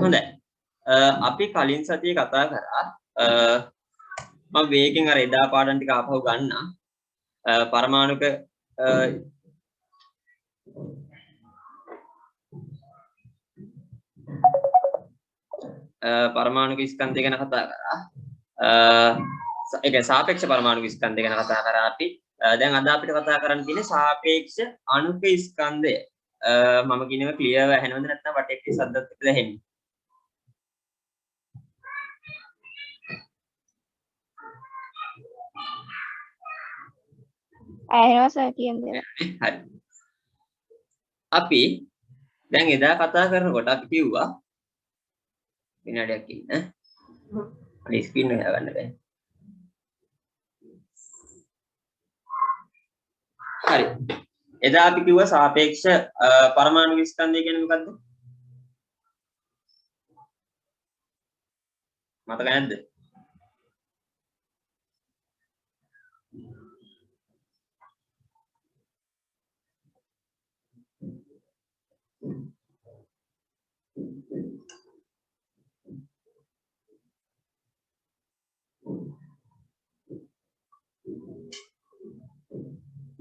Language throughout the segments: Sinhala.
හොඳයි. අපි කලින් සතියේ කතා කරා මම වේගෙන් අර එදා පාඩම් ටික ආපහු ගන්නම්. පරමාණුක පරමාණුක ස්කන්ධය ගැන කතා කරා. ඒක සාපේක්ෂ පරමාණුක ස්කන්ධය ගැන කතා කරා අපි. දැන් අද අපිට කතා කරන්න තියෙන්නේ සාපේක්ෂ අණුක ස්කන්ධය. මම කියනවා ක්ලියර් ඇහෙනවද නැත්නම් වටේට සද්දත් කියලා ඇහෙන්නේ? ඇහෙනවා සර් කියන්නේ. හරි. අපි දැන් එදා කතා කරනකොට අපි කිව්වා විනාඩියක් ඉන්න. අනේ ස්ක්‍රීන් එක ගන්න බෑ. හරි. එදා අපි කිව්වා සාපේක්ෂ පරමාණු ස්කන්ධය කියන්නේ මොකද්ද? මතක නැද්ද?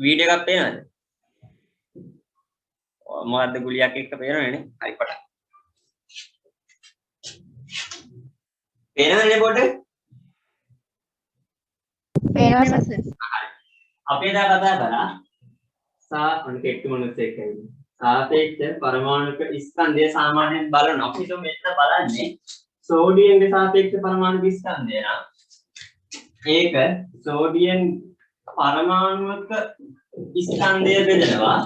වීඩියෝ එකක් පේනවද? මොකද්ද ගුලියක් එක්ක පේනවනේ. හරි පටන්. පේනවද පොඩ්ඩ? පේනවා සර්. අපි එදා කතා කරා අනිකෙක්ක මොනසෙක් කියන්නේ. සාපේක්ෂ පරමාණුක ස්කන්ධය සාමාන්‍යයෙන් බලන අපි මෙතන බලන්නේ සෝඩියම්ගේ සාපේක්ෂ පරමාණුක ස්කන්ධය නම් ඒක සෝඩියම් පරමාණුක ස්කන්ධය බෙදනවා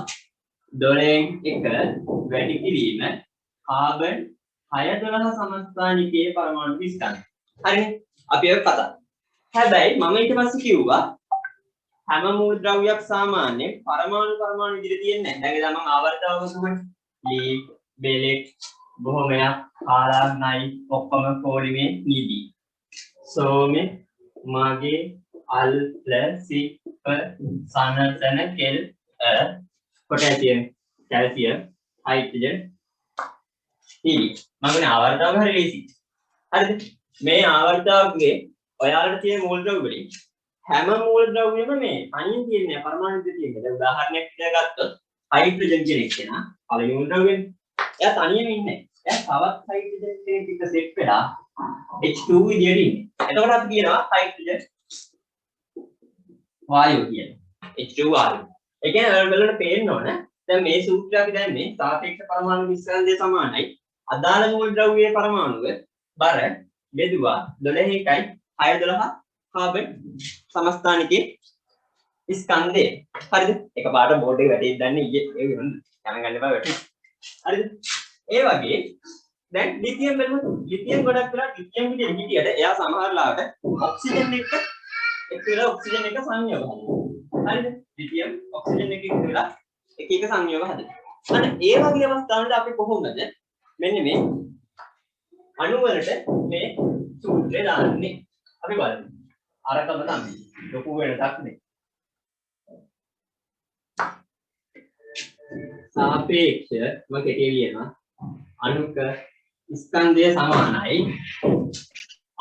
12න් 1 වැඩි කිරීම කාබන් 612 සමස්ථානිකයේ පරමාණු ස්කන්ධය. හරිනේ. අපි ඒක කතා. හැබැයි මම ඊට පස්සේ කිව්වා හැම මූලද්‍රව්‍යයක් සාමාන්‍යයෙන් පරමාණු විදිහට තියෙන්නේ නැහැ. දැන් මම ආවර්තව ගොනුනේ. ලී, බෙලෙක්, බොහොමයක්, කාලාග්නයි ඔක්කොම පොලිමේ නිදි. සෝමේ, මාගේ, අල්, සිප්, සනසන, කෙල්, පොටෑසියම්, කැල්සියම්, හයිඩ්‍රජන්, හීලියම්. මම කියන්නේ ආවර්තව හරි ලේසි. හරිද? මේ ආවර්තවකගේ ඔයාලට තියෙන මූලද්‍රව්‍ය වලින් හැම මූලද්‍රව්‍යෙම මේ අනින් තියෙන පරමාණු විදිහට තියෙනවා. දැන් උදාහරණයක් විදිහට ගත්තොත් හයිඩ්‍රජන් කියන එක නා පළවෙනි මූලද්‍රව්‍යනේ. එයා තනියම ඉන්නේ. එයා තවත් හයිඩ්‍රජන් කෙනෙක් එක්ක සෙට් වෙලා H2 විදිහට ඉන්නේ. එතකොට අපි කියනවා හයිඩ්‍රජන් වායුව කියලා. H2 වායුව. ඒ කියන්නේ ඔයාලට පේන්න ඕන දැන් මේ සූත්‍රය අපි දැන්නේ සාපේක්ෂ පරමාණු ස්කන්ධය සමානයි. අදාළ මූලද්‍රව්‍යයේ පරමාණුව බර බෙදුවා 12යි 612 කාබන් සමස්ථානිකේ ස්කන්ධය. හරිද? එකපාරට බෝඩ් එක වැටේ දන්නේ ඊයේ ඒ වෙනද ගණන් ගන්න එපා වැටේ. හරිද? ඒ වගේ දැන් ලිතියම් බලමු. ලිතියම් ගොඩක් වෙලා ලිතියම් විදිහට හිටියට එයා සමහර ලාවට ඔක්සිජන් එක්ක වෙලා ඔක්සිජන් එක සංයෝග හදනවා. හරිද? ලිතියම් ඔක්සිජන් එක එක්ක වෙලා එක එක සංයෝග හදනවා. අන්න ඒ වගේ අවස්ථාවලදී අපි කොහොමද මෙන්න මේ අණු වලට මේ සූත්‍රය දාන්නේ? අපි බලමු. අරකම තමයි ලොකු වෙනසක් නේ. සාපේක්ෂ මම කෙටි ලියනවා අණුක ස්කන්ධය සමානයි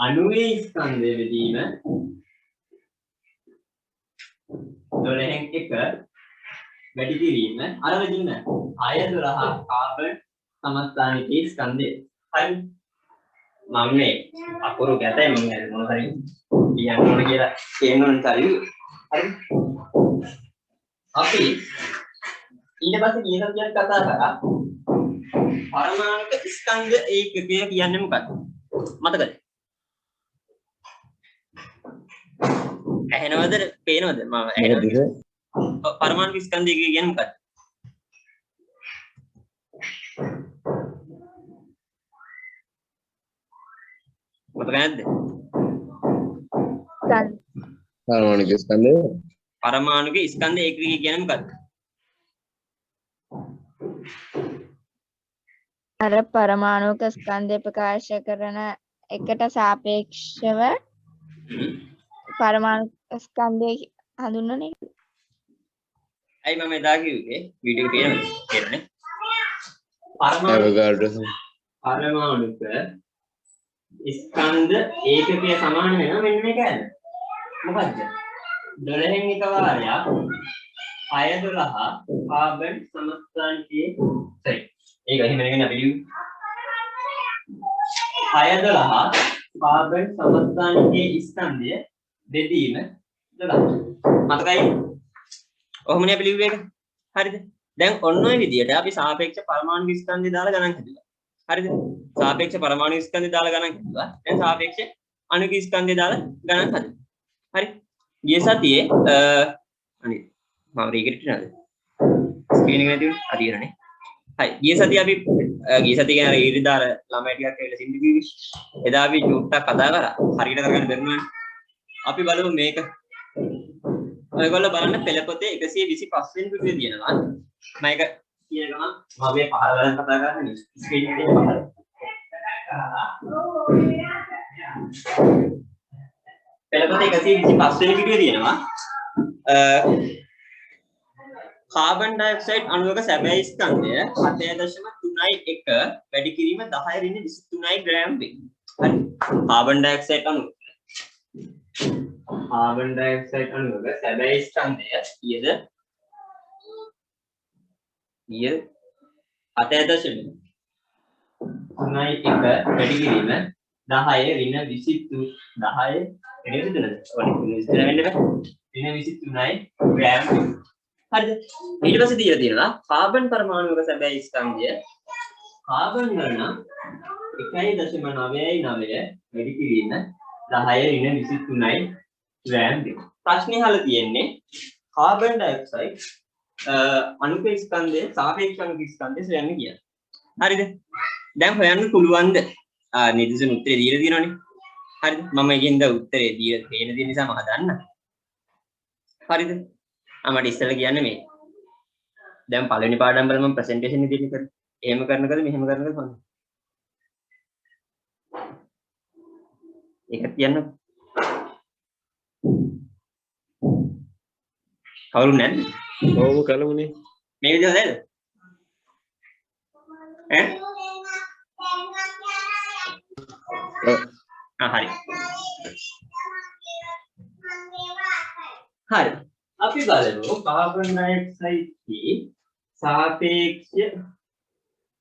අණුවේ ස්කන්ධය බෙදීම 12න් 1 වැඩි කිරීම අර වෙදින්න 612 කාබන් සමස්ථානිකයේ ස්කන්ධය. හරි. මම මේ අකුරු ගැතයි මම මොන හරි කියන්න ඕන කියලා කියන්න ඕන සරි. හරි. අපි ඊට පස්සේ කියන කතා කරා පරමාණුක ස්කන්ධ ඒකකය කියන්නේ මොකක්ද? මතකද? ඇහෙනවද? පේනවද? මම ඇහෙනවද? පරමාණුක ස්කන්ධ ඒකකය කියන්නේ මොකක්ද? මතක නැද්ද? පරමාණුක ස්කන්ධය ඒකකය කියන්නේ මොකක්ද? අර පරමාණුක ස්කන්ධය ප්‍රකාශ කරන එකට සාපේක්ෂව පරමාණු ස්කන්ධය හඳුන්වන්නේ. ඇයි මම එදා කිව්වේ වීඩියෝ එක පේනවද? පේනනේ. පරමාණුක ස්කන්ධ ඒකකය සමාන වෙනවා මෙන්න මේක ඇද මොකද්ද 12න් එක වාරයක් 6 12 කාබන් සමස්ථානිකයේ සරි ඒක එහෙම නෙවෙයි අපි ලියමු 6 12 කාබන් සමස්ථානිකයේ ස්කන්ධය බෙදීම 12 මතකයි ඔහොමනේ අපි ලිව්වේ ඒක හරිද දැන් ඔන්න ඔය විදියට අපි සාපේක්ෂ පරමාණු ස්කන්ධය දාලා ගණන් හදුවා හරිද සාපේක්ෂ පරමාණු ස්කන්ධය දාලා ගණන් හදුවා දැන් සාපේක්ෂ අණුක ස්කන්ධය දාලා ගණන් හදමු හරි ගිය සතියේ අනේ මම රීකෙට් නේද ස්ක්‍රීන් එක නැතිව හරියන්නේ හරි ගිය සතියේ අපි ගිය සතියේ කියන ඉරිදා ළමයි ටිකක් ඇවිල්ලා සින්දු කිව්වේ එදා අපි චුට්ටක් කතා කරා හරියට කරගන්න බැරිුණානේ අපි බලමු මේක ඔයගොල්ලෝ බලන්න පෙළ පොතේ 125 වෙනි පිටුවේ තියෙනවා මම ඒක කියන ගමන් මම මේ පහළ වලින් කතා කරන්නේ ස්ක්‍රීන් එකේ පහළ පෙළ පොතේ 125 වෙනි පිටුවේ තියෙනවා කාබන් ඩයොක්සයිඩ් අණුවක සැබෑ ස්කන්ධය 7.31 වැඩි කිරීම 10 ඍණ 23යි ග්‍රෑම් වේ. හරි. කාබන් ඩයොක්සයිඩ් අණුව. කාබන් ඩයොක්සයිඩ් අණුවක සැබෑ ස්කන්ධය කීයද? 7.31 වැඩි කිරීම 10 ඍණ 23 10 එන්නේ දෙන්නද? ඍණ 23යි ග්‍රෑම් වේ. හරිද ඊට පස්සේ දීලා තියෙනවා කාබන් පරමාණුවක සැබෑ ස්කන්ධය කාබන් වල නම් 1.99 වැඩි කිරීම 10 ඍණ 23යි ග්‍රෑම් වේ. ප්‍රශ්නේ අහලා තියෙන්නේ කාබන් ඩයොක්සයිඩ් අණුක ස්කන්ධය සාපේක්ෂ අණුක ස්කන්ධය සොයන්න කියලා. හරිද? දැන් හොයන්න පුළුවන්ද? නිදසුන් උත්තරේ දීලා තියෙනවනේ. හරිද? මම එකෙන්ද උත්තරේ දීලා තේන දේ නිසා මම හදන්න. හරිද? මට ඉස්සෙල්ලා කියන්නේ මේ. දැන් පළවෙනි පාඩම් වල මම ප්‍රසන්ටේෂන් ඉදිරියට කරේ. එහෙම කරනකද මෙහෙම කරනකද හොඳ. ඒක කියන්න. කවුරු නැද්ද? ඔව් කලමුනේ. මේ විදිහට නේද? හරි. හරි. අපි බලමු කාබන් ඩයොක්සයිඩ් කී සාපේක්ෂ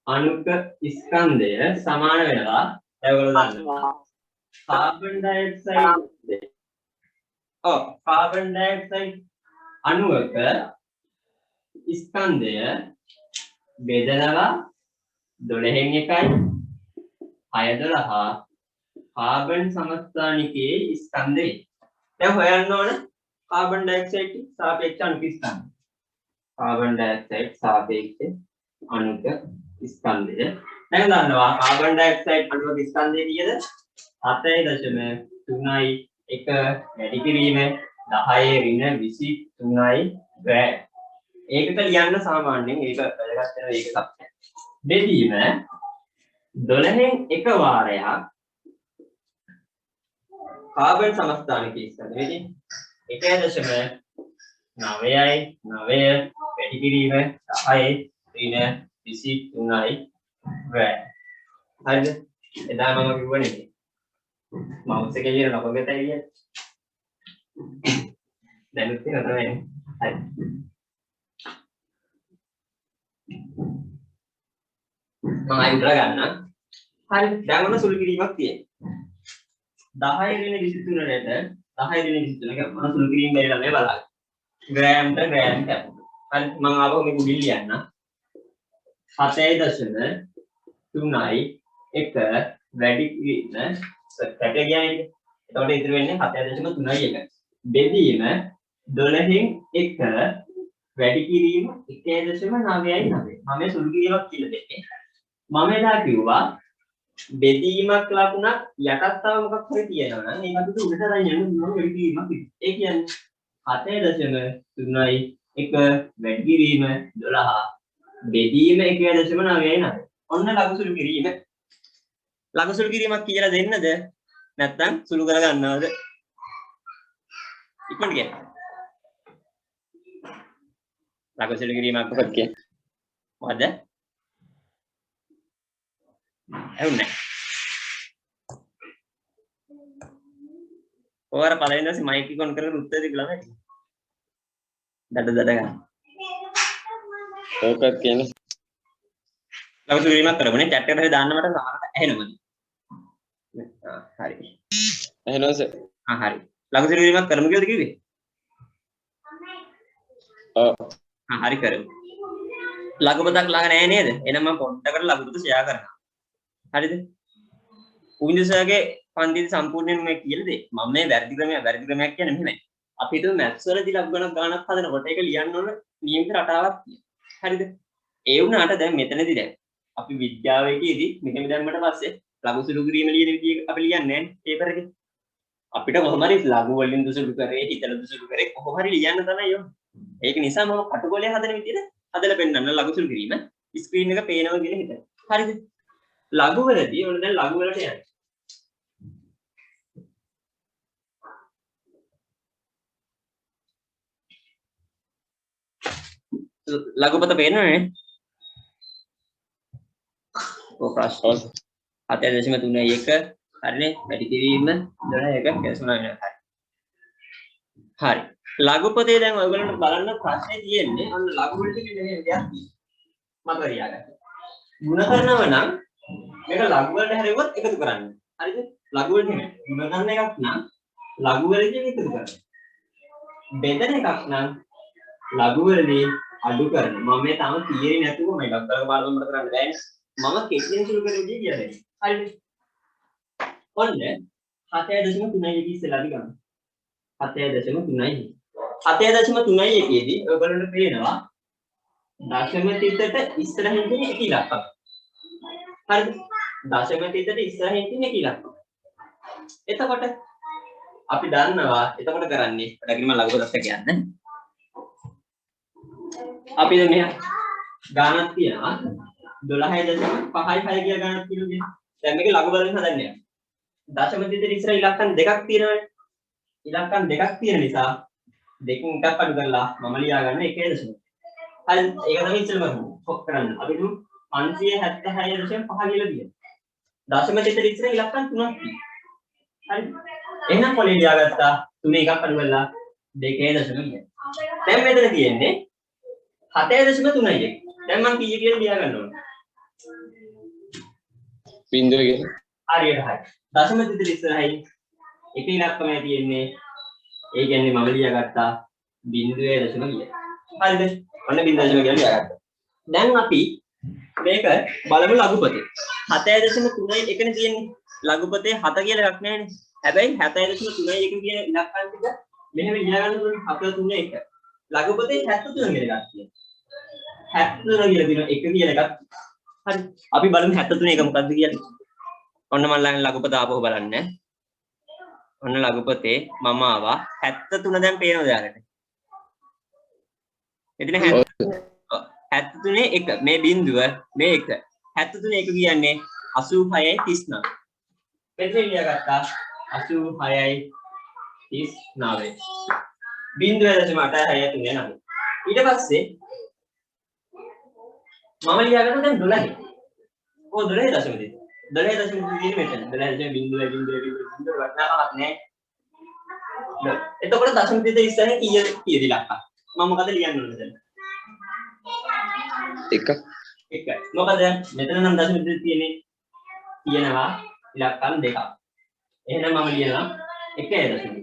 අණුක ස්කන්ධය සමාන වෙනවා ඒගොල්ලෝ දන්නවා කාබන් ඩයොක්සයිඩ් කාබන් ඩයොක්සයිඩ් අණුවක ස්කන්ධය බෙදනවා 12න් 1යි 6 12 කාබන් සමස්ථානිකයේ ස්කන්ධය දැන් හොයන්න ඕන कार्बन डाइऑक्साइड की सापेक्ष अणुक स्कंध कार्बन डाइऑक्साइड सापेक्ष अणुक स्कंधය දැන් දන්නවා कार्बन डाइऑक्साइड අණුක ස්කන්ධය කීයද 7.31 වැඩි කිරීම 10 ඍණ 23යි ග්‍රෑම් ඒකක ලියන්න සාමාන්‍යයෙන් ඒක වැදගත් වෙන ඒක තමයි බෙදීම 12න් 1 වාරයක් කාබන් සමස්ථානික ස්කන්ධය 1.9යි 9 වැඩි කිරීම 10 ඍණ 23යි ග්‍රෑම් හරිද එදා මම කිව්වනේ මවුස් එකේ කියන ලොකෙට ඇවිල්ලා දැනුත් තියෙනවා තමයි හරි මම අයින් කරගන්න හරි දැන් ඔන්න සුළු කිරීමක් තියෙනවා 10 ඍණ 23ට 10 ඍණ 23 මොන සුළු කිරීම බැරිලා මේ බලන්න ග්‍රෑම්ට ග්‍රෑම් කැපුවා හරි මම ආපහු මේ උඩින් ලියන්න 7.3යි 1 වැඩි කිරීම කැට කියන්නේ එතකොට ඉතිරි වෙන්නේ 7.3යි 1 බෙදීම 12න් 1 වැඩි කිරීම 1.9යි 9 මම මේ සුළු කිරීමක් කියලා දෙන්නේ මම එදා කිව්වා බෙදීමක් ලකුණක් යටත් තව මොකක් හරි තියෙනවා නම් ඒක අපිට උඩට අරන් යන්න පුළුවන් වැඩි කිරීමක් ඒ කියන්නේ 7.3යි 1 වැඩි කිරීම 12 බෙදීම 1.9යි 9 ඔන්න ලඝු සුළු කිරීම ලඝු සුළු කිරීමක් කියලා දෙන්නද නැත්නම් සුළු කර ගන්නවද ඉක්මනට කියන්න ලඝු සුළු කිරීමක් මොකක්ද කියන්නේ මොකද ඇහුන්නේ ඔයාලා පළවෙනි දවසේ මයික් එක ඔන් කරගෙන උත්තර දීලා නැහැ දඩ ගන්න ඕකත් කියන්නේ ලඝු සුළුවීමක් කරමුනේ chat එකට හරි දාන්න මට සමහරට ඇහෙනවද හරි එහෙනම් සර් හරි ලඝු සුළුවීමක් කරමු කියලාද කිව්වේ හරි කරමු ලඝුපතක් ළඟ නැහැ නේද එහෙනම් මම පොඩ්ඩකට ලඝුපත ෂෙයා කරනවා හරිද උවින්දසගේ පන්තියේ සම්පූර්ණයෙන් මේ කියලා දෙයි මම මේ වැරදි ක්‍රමයක් කියන්නේ මෙහෙමයි අපි හිතුව මැත්ස් වලදී ලඝු ගණක් හදනකොට ඒක ලියන්න ඕන නියමිත රටාවක් තියෙනවා හරිද ඒ වුණාට දැන් මෙතනදී දැන් අපි විද්‍යාවේදී මෙහෙම දැම්මට පස්සේ ලඝු සුළු කිරීම ලියන විදිය අපි ලියන්නේ නැහැ පේපර් එකේ අපිට කොහොම හරි ලඝු වලින් දුසුළු කරේ හිතලා දුසුළු කරේ කොහොම හරි ලියන්න තමයි ඕන ඒක නිසා මම කටුකොලේ හදන විදියට හදලා පෙන්නන්න ලඝු සුළු කිරීම ස්ක්‍රීන් එක පේනවා කියලා හිතන්න හරිද ලඝු වලදී ඔන්න දැන් ලඝු වලට යන්න ලඝුපත පේනවනේ ඔය ප්‍රශ්න 7.31 හරිනේ වැඩි කිරීම 12 ගැසුණා වෙනවා හරි ලඝුපතේ දැන් ඔයගොල්ලන්ට බලන්න ප්‍රශ්නේ තියෙන්නේ අන්න ලඝු වලට මෙන්න මේ දෙයක් තියෙනවා මම හරියාගන්න ಗುಣ කරනව නම් මේක ලඝු වලට හැරෙවොත් එකතු කරන්න හරිද ලඝු වලට නෙමෙයි ಗುಣ කරන එකක් නම් ලඝු වලදී එකතු කරන්න බෙදන එකක් නම් ලඝු වලදී අඩු කරන්න මම මේ තාම තියරි නැතුව මම එකක් කරලා බලන්න මට කරන්න බෑනේ මම කෙටියෙන් සුළු කරේ විදිය කියන්නේ හරිද ඔන්න 7.3 ඉස්සෙල්ලාදී ගන්න 7.3 7.3 එකේදී ඔයගොල්ලන්ට පේනවා දශම තිතට ඉස්සරහින් තියෙන එක ඉලක්කයක් හරිද දශම තිතට ඉස්සරහින් තියෙන එක ඉලක්කයක් එතකොට අපි දන්නවා එතකොට කරන්නේ වැඩකින්ම ලඝුපතක් කියන්නේ අපි දැන් මෙහා ගානක් තියනවා 12.56 කියලා ගානක් තියෙනවා දැන් මේක ලඝු බලෙන් හදන්නේ දශම තිතට ඉස්සර ඉලක්කම් දෙකක් තියෙනවානේ ඉලක්කම් දෙකක් තියෙන නිසා දෙකෙන් එකක් අඩු කරලා මම ලියා ගන්න 1.0 හරි ඒක තමයි ඉස්සෙල්ම කරන්න අපි දුම් 576.5 කියලා දිනවා දශම තිතට ඉස්සර ඉලක්කම් 3ක් තියෙනවා හරි එහෙනම් කොලේ ලියාගත්තා 3 එකක් අඩු කරලා 2.0 දැන් මෙතන තියෙන්නේ 7.3 එක. දැන් මම කීය කියලා ලියා ගන්න ඕනේ. බිංදුව කියලා. හරියට හරි. දශම තිතට ඉස්සරහින් එක ඉලක්කමයි තියෙන්නේ. ඒ කියන්නේ මම ලියාගත්තා 0.0 හරිද? ඔන්න 0.0 කියලා ලියාගත්තා. දැන් අපි මේක බලමු ලඝුපතේ. 7.3 එකනේ තියෙන්නේ. ලඝුපතේ 7 කියලා එකක් නැහැනේ. හැබැයි 7.3 එක කියන ඉලක්කම් ටික මෙහෙම ලියා ගන්න ඕනේ 7.3 1. ලඝුපතේ 73 කියලා එකක් තියෙනවා. 73 කියලා දින එක කියලා එකක්. හරි. අපි බලමු 73 එක මොකක්ද කියලා. ඔන්න මම ළඟ ලඝුපත ආපහු බලන්න. ඔන්න ලඝුපතේ මම ආවා 73 දැන් පේනවද යාලට? එදින 73 1 මේ බිඳුව මේ 1. 73 1 කියන්නේ 86යි 39. මෙතන ලියාගත්තා 86යි 39. බිඳුව දශම 8.6 3 9. ඊට පස්සේ මම ලියාගන්න දැන් 12. ඔය 12 දශම දෙක. 12 දශම දෙක මෙතන. 12 දශම බිඳුව වටනකමක් නැහැ. එතකොට දශම දෙක ඉස්සරහින් කීයද ඉලක්ක? මම මොකද ලියන්න ඕනද දැන්? 1. 1. මොකද මෙතන නම් දශම දෙක තියෙනවා ඉලක්කම් දෙකක්. එහෙනම් මම ලියනවා 1.0.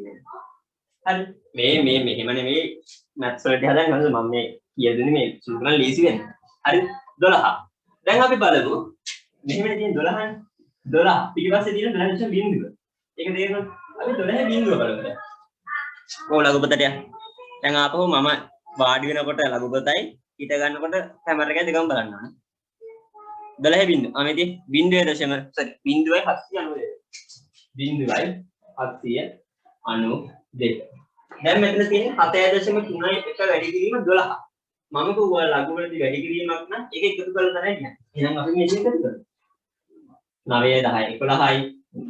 හරි. මේ මෙහෙම නෙමෙයි මැත්ස් වලට හදන්නේ මම මේ කියලා දෙන්නේ මේ සුදුනම් ලීසි වෙන්නේ. හරි 12. දැන් අපි බලමු මෙහෙම තියෙන 12නේ. 12 පිටිපස්සේ තියෙන 12 බිඳුව. ඒක තේරෙනවද? අපි 12 බිඳුව බලමු. ඔය ලඝුපතට යන්න. දැන් ආපහු මම වාඩි වෙනකොට ලඝුපතයි හිට ගන්නකොට කැමරා එකයි දෙකම බලන්න ඕනේ. 12 බිඳුව. මේදී බිඳුවේ දශම සෝරි බිඳුවයි 792. බිඳුවයි 792. දැන් මෙතන තියෙන්නේ 7.3 එක වැඩි කිරීම 12. මම කිව්වා ලඝු වලදී වැඩි කිරීමක් නම් ඒක එකතු කරලා තමයි යන්නේ. එහෙනම් අපි මේක එකතු කරමු. 9 10 11යි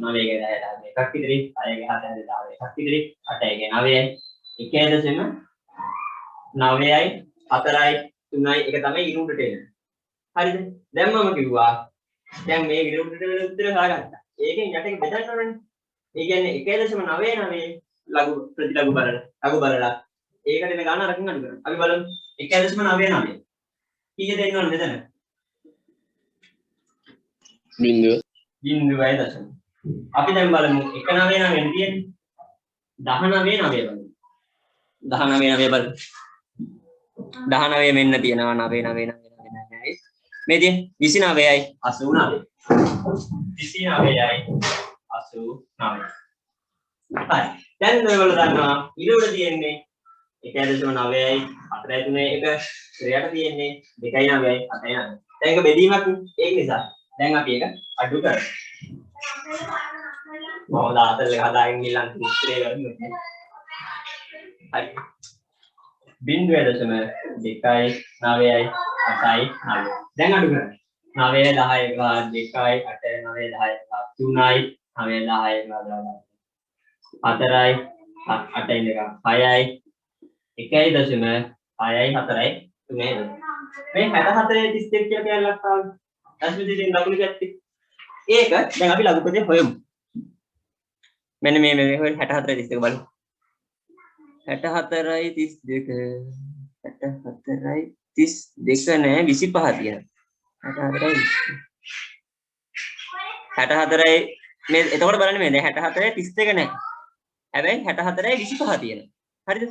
9 ගේ 10 එකක් ඉදිරි 6 ගේ 7 10 එකක් ඉදිරි 8 ගේ 9යි 1.9යි 4යි 3යි එක තමයි ඉරුඩට එන්නේ. හරිද? දැන් මම කිව්වා දැන් මේ ග්‍රේඩ් වල උත්තර හොයාගත්තා. ඒකෙන් යට එක බෙදන්න ඕනේ. ඒ කියන්නේ 1.99 ලඝු ප්‍රතිලඝු බලලා ඒකට එන ගාන අරකින් අඩු කරනවා. අපි බලමු 1.99. කීයද එන්න ඕනේ මෙතන? බිඳුව. 0.9. අපි දැන් බලමු 1.99 වෙන තියෙන්නේ 19.9 බලමු. 19.9 බලමු. 19 මෙන්න තියෙනවා 9.9 මේ තියෙන්නේ 29යි 89. 29යි 89. හරි. දැන් ඔයගොල්ලෝ දන්නවා ඊළඟ තියෙන්නේ 1.9යි 4.3 එක ශ්‍රේයට තියෙන්නේ 2.9යි 8.9. දැන් ඒක බෙදීමක් ඒක නිසා දැන් අපි ඒක අඩු කරමු. මම දාතල් එක හදාගෙන ඉල්ලන් උත්තරේ ගන්න. හරි. 0.2යි 9යි 8යි 9. දැන් අඩු කරමු. 9 10 2යි 8 9 10 3යි 9 10 4යි 8යි 6යි 1.6යි 4යි 3යි. මේ 64 32 කියලා කියලාක් ආවා. අස්මිතින් ලකුණු ගැත්තේ. ඒක දැන් අපි ලඝුපදේ හොයමු. මෙන්න මේ 64 32 බලමු. 64යි 32 64යි 32 නෑ 25 තියෙනවා. 64යි මේ එතකොට බලන්න මේ දැන් 64යි 32 නෑ. හැබැයි 64යි 25 තියෙනවා. හරිද?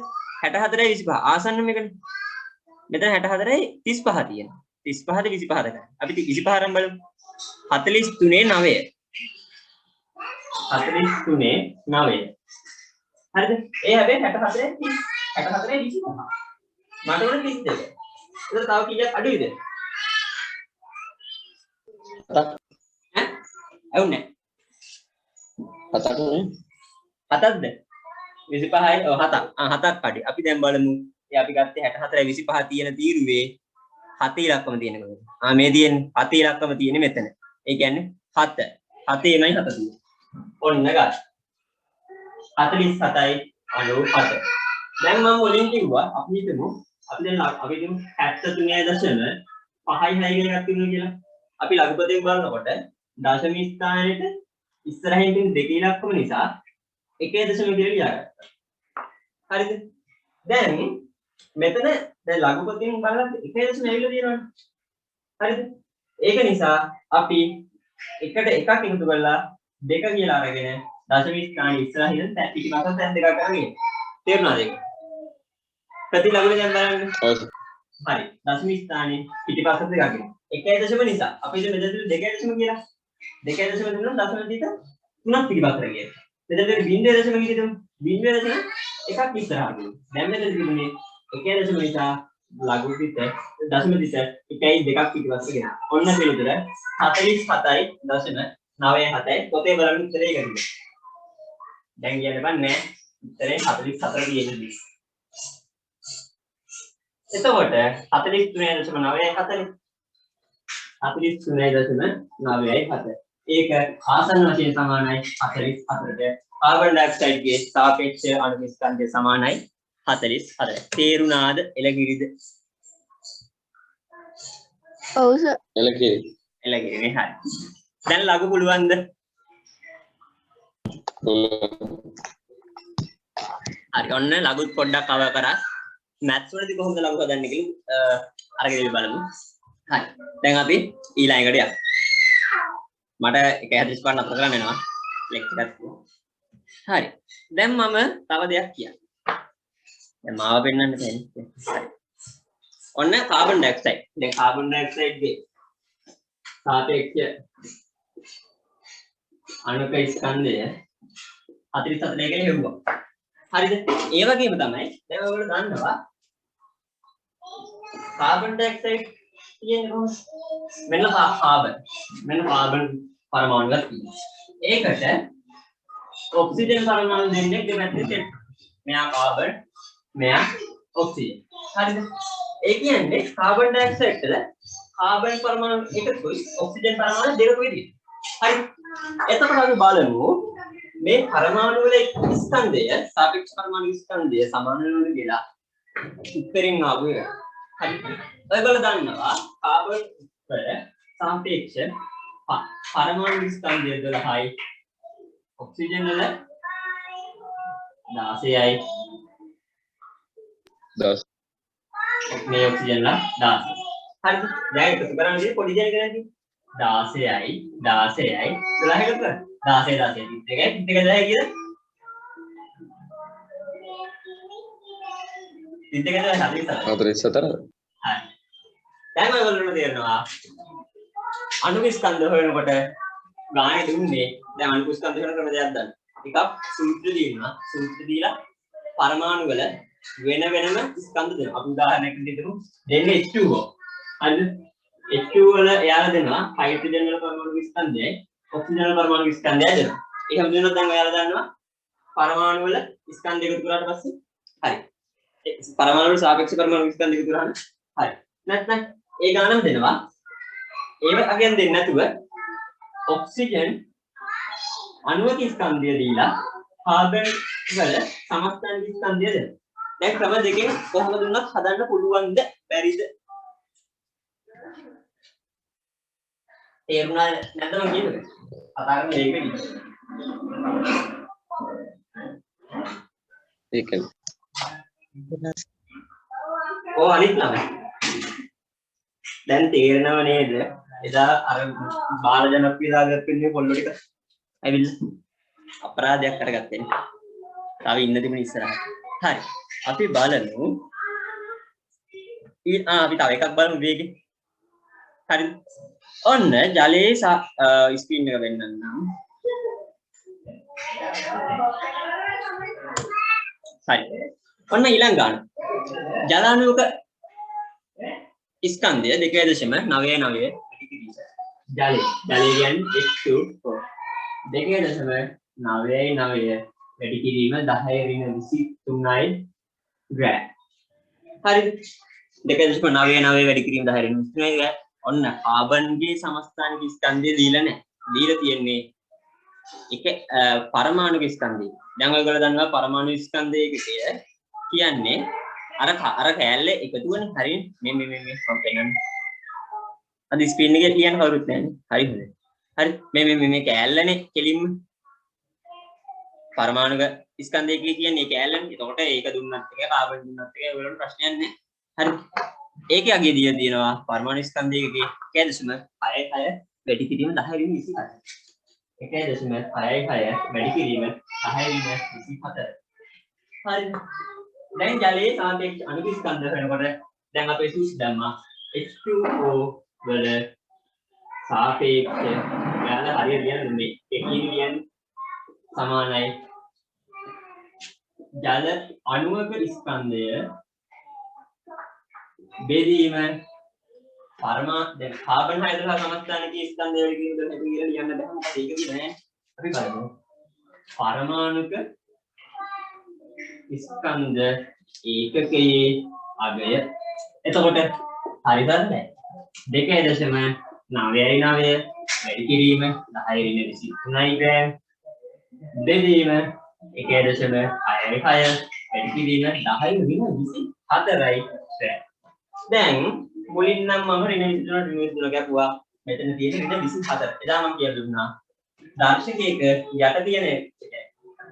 64යි 25 ආසන්න මේකනේ. මෙතන 64යි 35 තියෙනවා. 35ද 25ද ගන්න. අපි 25 අරන් බලමු. 43 9. 43 9. හරිද? ඒ හැබැයි 64යි 64යි 25. මට උනේ 32. ඒක තව කීයක් අඩුයිද? ඇවුනේ. 7ක් නේ. 7ක්ද? 25යි 7ක්. 7ක් අඩි. අපි දැන් බලමු. ඒ අපි ගත්තේ 64යි 25 තියෙන තීරුවේ 7 ඉලක්කම තියෙන කොහෙද? මේ තියෙන්නේ 7 ඉලක්කම තියෙන්නේ මෙතන. ඒ කියන්නේ 7. 7ෙමයි 7 තියෙන්නේ. ඔන්න ගන්න. 47යි 97. දැන් මම මුලින් කිව්වා අපි හිතමු අපි දැන් 73.5 කියලා ගත්තා කියලා. අපි ලඝුපදයෙන් බලනකොට දශම ස්ථානෙට ඉස්සරහින් තියෙන 2 ඉලක්කම නිසා 1.0 කියලා ලියාගත්තා. හරිද? දැන් මෙතන දැන් ලඝුපදයෙන් බලලා 1.0 ඇවිල්ලා තියෙනවනේ. හරිද? ඒක නිසා අපි එකට එකක් එකතු කරලා 2 කියලා අරගෙන දශම ස්ථානයේ ඉස්සරහින් පිටිපස්සට දැන් දෙකක් අරගෙන. තේරුණාද ඒක? ප්‍රතිලඝුනේ දැන් බලන්න. ඔව්. හරි. දශම ස්ථානයේ පිටිපස්සට දෙකක් ගෙන. 1.0 නිසා අපි ඉතින් මෙතන 2.0 කියලා. 2.0 දුන්නා දශම පිට 3ක් පිටිපස්සට ගියා. මෙතන 0.0 කියනවා. 0.0 එකක් ඉස්සරහට ගියා. දැන් මෙතන තිබුණේ 1.0 නිසා ලඝු පිට දශම පිට 1.2ක් පිටිපස්සට ගෙනා. ඔන්න පිළිතුර 47.97යි පොතේ බලන්න උත්තරේ ගන්න. දැන් කියන්න බෑ උත්තරේ 44 තියෙන්නේ. එතකොට 43.9යි 4. 43.9යි 4. ඒක ආසන්න වශයෙන් සමානයි 44ට. කාබන් ඩයොක්සයිඩ්ගේ සාපේක්ෂ අණු ස්කන්ධය සමානයි 44. තේරුණාද එළගිරිද? ඔව් සර්. එලකිරි. එළගිරිනේ හරි. දැන් ලඝු පුළුවන්ද? හරි ඔන්න ලඝුත් පොඩ්ඩක් කවර් කරා. මැත්ස් වලදී කොහොමද ලඝු හදන්නේ කියලා අරගෙන බලමු. හරි. දැන් අපි ඊළඟට යමු. මට 1:45 නතර කරන්න වෙනවා ලෙක්චර් එකක්. හරි. දැන් මම තව දෙයක් කියන්න. දැන් මාව පෙන්නන්න තියෙන්නේ. හරි. ඔන්න කාබන් ඩයොක්සයිඩ්. දැන් කාබන් ඩයොක්සයිඩ්ගේ සාපේක්ෂ අණුක ස්කන්ධය 44 කියලා හෙව්වා. හරිද? ඒ වගේම තමයි දැන් ඔයගොල්ලෝ දන්නවා කාබන් ඩයොක්සයිඩ් කියන්නේ කොහොමද? මෙන්න කාබන් පරමාණුවක් තියෙනවා. ඒකට ඔක්සිජන් පරමාණු දෙන්නේ දෙපැත්තේ තියෙනවා. මෙයා කාබන්, මෙයා ඔක්සිජන්. හරිද? ඒ කියන්නේ කාබන් ඩයොක්සයිඩ් වල කාබන් පරමාණු එකකුයි ඔක්සිජන් පරමාණු දෙකකුයි තියෙනවා. හරි. එතකොට අපි බලමු මේ පරමාණු වල ස්කන්ධය සාපේක්ෂ පරමාණු ස්කන්ධය සමාන වෙනවා කියලා උත්තරින් ආපු එක. හරි. ඔයගොල්ලෝ දන්නවා කාබන් වල සාපේක්ෂ පරමාණු ස්කන්ධය 12යි. ඔක්සිජන් වල 16යි. 10. මේ ඔක්සිජන් වල 16. හරිද? දැන් එකතු කරන්නේ පොඩි දෙයක් කරන්නේ. 16යි 16යි 12 එකතු කරා. 16 12 32යි 10 කියලා. 44. හරි. දැන් ඔයගොල්ලෝ තේරෙනවා අණු ස්කන්ධ හොයනකොට ගානේ දුන්නේ දැන් අණු ස්කන්ධ හොයන ක්‍රම දෙකක් ගන්න. එකක් සූත්‍ර දිනනවා. සූත්‍ර දීලා පරමාණු වල වෙන වෙනම ස්කන්ධ දෙනවා. අපි උදාහරණයක් දෙමු. දෙන්නේ H2O. හරිද? H2O වල එයාලා දෙනවා හයිඩ්‍රජන් වල පරමාණු ස්කන්ධයයි ඔක්සිජන් වල පරමාණු ස්කන්ධයයි දෙනවා. ඒක හඳුනනොත් දැන් ඔයාලා දන්නවා පරමාණු වල ස්කන්ධ එකතු කරාට පස්සේ හරි. පරමාණු වල සාපේක්ෂ පරමාණු ස්කන්ධ එකතු කරාම හරි. නැත්නම් ඒ ගානම දෙනවා. ඒව අගයන් දෙන්නේ නැතුව ඔක්සිජන් අණුවක ස්කන්ධය දීලා කාබන් වල සමස්තනික ස්කන්ධය දෙනවා. දැන් ක්‍රම දෙකෙන් කොහොමද දුන්නත් හදන්න පුළුවන්ද බැරිද? තේරුණා නැද්ද මම කියන්නේ? කතා කරන්නේ මේක නේ. ඒකයි. අනිත් ළමයි. දැන් තේරෙනව නේද? එදා අර බාල ජනප්‍රියතාවයක් වෙන්නේ පොල්ලෝ ටික. ඇවිල්ලා අපරාධයක් කරගත්තේ නේ. තව ඉන්න තිබුණ ඉස්සරහ. හරි. අපි බලමු. අපි තව එකක් බලමු වේගෙ. හරිද? ඔන්න ජලයේ ස්ක්‍රීන් එක වෙන්නන්නම්. හරි. ඔන්න ඊළඟ ගන්න. ජලාණුක ස්කන්ධය 2.99 ජලය කියන්නේ H2O 2.99 වැඩි කිරීම 10^23යි ග්‍රෑම්. හරිද? 2.99 වැඩි කිරීම 10^23යි ග්‍රෑම්. ඔන්න කාබන්ගේ සමස්ථානික ස්කන්ධය දීලා නැහැ. දීලා තියෙන්නේ එක පරමාණුක ස්කන්ධය. දැන් ඔයගොල්ලෝ දන්නවා පරමාණු ස්කන්ධය කියන්නේ අර කෑල්ල එකතු වෙන හරියට මේ මම පෙන්නන්නේ. අද ස්ක්‍රීන් එකේ කියන්න කවුරුත් නැහැ. හරිද? හරි මේ කෑල්ලනේ කෙලින්ම පරමාණුක ස්කන්ධය කියන්නේ කෑල්ලනේ. එතකොට ඒක දුන්නත් එක කාබන් දුන්නත් එක ඒවලට ප්‍රශ්නයක් නැහැ. හරි. ඒකේ අගය දිය තියෙනවා පරමාණු ස්කන්ධයේ 1.66 වැඩි කිරීම 10^24. 1.66 වැඩි කිරීම 10^24. හරිද? දැන් ජලයේ සාපේක්ෂ අණු ස්කන්ධ වෙනකොට දැන් අපේ සූත්‍රය දැම්මා H2O වල සාපේක්ෂ ගාන හරියට කියන්නේ මේ එකකින් කියන්නේ සමානයි ජල අණුවක ස්කන්ධය බෙදීම දැන් කාබන් හයිඩ්‍රජන් සමස්ථානික ස්කන්ධය වල කියන දේ කියලා ලියන්න බෑ මොකද ඒක දිනේ අපි බලමු පරමාණුක ස්කන්ධ ඒකකයේ අගය එතකොට හරිද නැහැ 2.99 වැඩි කිරීම 10^23 ග්‍රෑම් බෙදීම 1.66 වැඩි කිරීම 10^24යි ග්‍රෑම්. දැන් මුලින් නම් මම ඍණ 23 ගැපුවා මෙතන තියෙන ඍණ 24. එදා මම කියලා දුන්නා දර්ශකයක යට තියෙන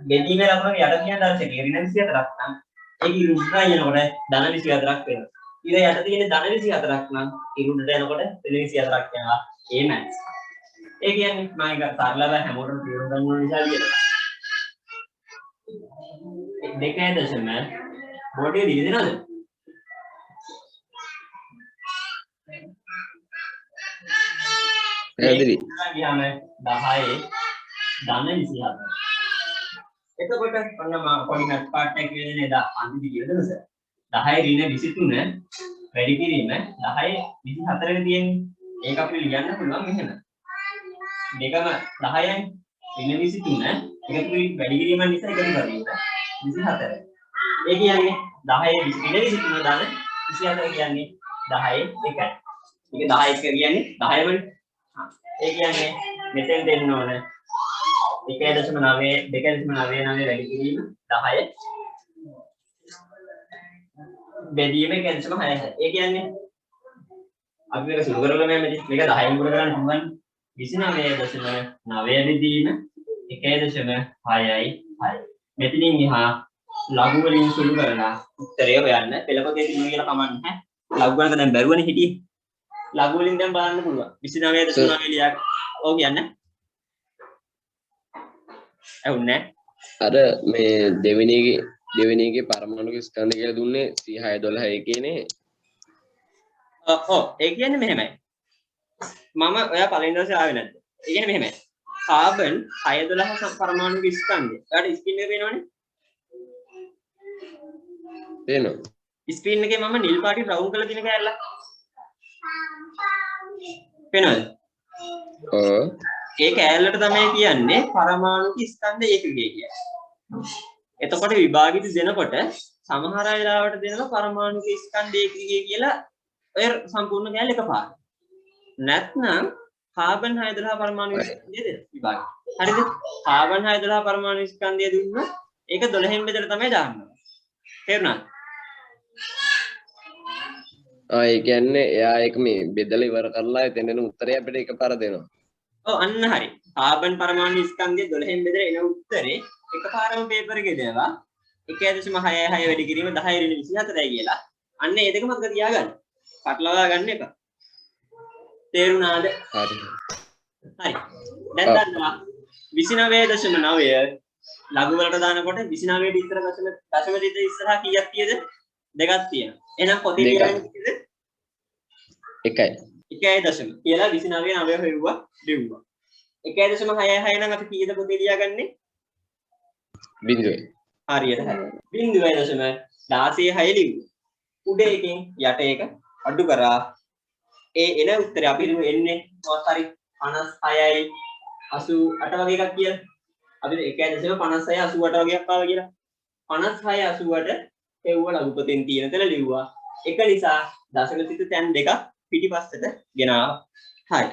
බෙදීම ලකුණ යට තියෙන දර්ශකයේ ඍණ 24ක් නම් ඒක ඉරුණා යනකොට ධන 24ක් වෙනවා. ඊට යට තියෙන ධන 24ක් නම් ඉරුණට යනකොට ඍණ 24ක් යනවා. ඒ මැච්. ඒ කියන්නේ මම ඒක සරලව හැමෝටම තේරුම් ගන්න ඕන නිසා කියලා. 2.0 බෝඩිය දිවි දෙනවද? පැහැදිලි. ගියාම 10 ධන 24. එතකොට ඔන්න මම පොඩි මැත් පාර්ට් එකක් කියන්නේ එදා අන්තිම ඉරදමස 10 ඍණ 23 වැඩි කිරීම 10 24 ක තියෙන්නේ. ඒක අපිට ලියන්න පුළුවන් මෙහෙම. දෙකම 10යි ඍණ 23 එකතු වැඩි කිරීම නිසා එකතු කරගන්න 24. ඒ කියන්නේ 10 ඍණ 23 දාන 24 කියන්නේ 10 එකයි. ඒක 10 එක කියන්නේ 10 වනේ. ඒ කියන්නේ මෙතෙන් දෙන්න ඕන 1.99 වැඩි කිරීම 10 බෙදීම 1.66. ඒ කියන්නේ අපි මේක සුළු කරලා මේක 10න් ගුණ කරන්න පුළුවන්. 29.9 විදීම 1.6යි 6. මෙතනින් එහා ලඝු වලින් සුළු කරලා උත්තරය හොයන්න. පෙළපොතේ තියෙන කියලා කමක් නැහැ. ලඝු ගණක දැන් බැරුවනේ හිටියේ. ලඝු වලින් දැන් බලන්න පුළුවන්. 29.9 ලියා. ඔව් කියන්න. ඇහුන්නේ අර මේ දෙවෙනිගේ පරමාණුක ස්කන්ධය කියලා දුන්නේ 36 කියනේ. ඔව් ඒ කියන්නේ මෙහෙමයි. මම ඔයා පළවෙනි දවසේ ආවේ නැද්ද? ඒ කියන්නේ මෙහෙමයි. කාබන් 612 පරමාණුක ස්කන්ධය. ඔයාලට ස්ක්‍රීන් එක පේනවනේ? පේනවා. ස්ක්‍රීන් එකේ මම නිල් පාටින් රවුන්ඩ් කරලා තියෙන කෑල්ල. පේනවද? ඔව්. ඒ කෑල්ලට තමයි කියන්නේ පරමාණුක ස්කන්ධ ඒකකය කියන්නේ. එතකොට විභාගෙට දෙනකොට සමහර අය වෙලාවට දෙනවා පරමාණුක ස්කන්ධ ඒකකය කියලා ඔය සම්පූර්ණ කෑල්ල එකපාරට. නැත්නම් කාබන් 612 පරමාණු ස්කන්ධය දෙන විභාගය. හරිද? කාබන් 612 පරමාණු ස්කන්ධය දුන්නොත් ඒක 12න් බෙදලා තමයි දාන්නේ. තේරුණාද? ඒ කියන්නේ එයා ඒක මේ බෙදලා ඉවර කරලා එතෙන් උත්තරය අපිට එකපාර දෙනවා. ඔව් අන්න හරි. කාබන් පරමාණු ස්කන්ධය 12න් බෙදලා එන උත්තරේ එකපාරම පේපර් එකේ දෙනවා. 1.66 වැඩි කිරීම 10 ඍණ 24යි කියලා. අන්න ඒ දෙක මතක තියාගන්න. පටලවා ගන්න එපා. තේරුණාද? හරි. හරි. දැන් දන්නවා 29.9 ලඝු වලට දානකොට 29 ට ඉස්සර දශම දෙක ඉස්සරහා කීයක් තියෙද? දෙකක් තියෙනවා. එහෙනම් පොතේ ලියන්නේ කීයද? එකයි. 1.0 කියලා 29 හෙව්වා දෙව්වා. 1.66 නම් අපි කීයද පොතේ ලියාගන්නේ? බිඳුවයි. හරියට හරි. 0.16 ලිව්වා. උඩ එකෙන් යට එක අඩු කරා. ඒ එන උත්තරේ අපි එන්නේ මොකක් හරි 56යි 88 වගේ එකක් කියලා. අපිට 1.56 88 වගේ එකක් ආවා කියලා. 56 88 හෙව්ව ලඝු පොතෙන් තියෙන තැන ලිව්වා. එක නිසා දශම සිත තැන් දෙකක් පිටිපස්සට ගෙනාවා. හරි.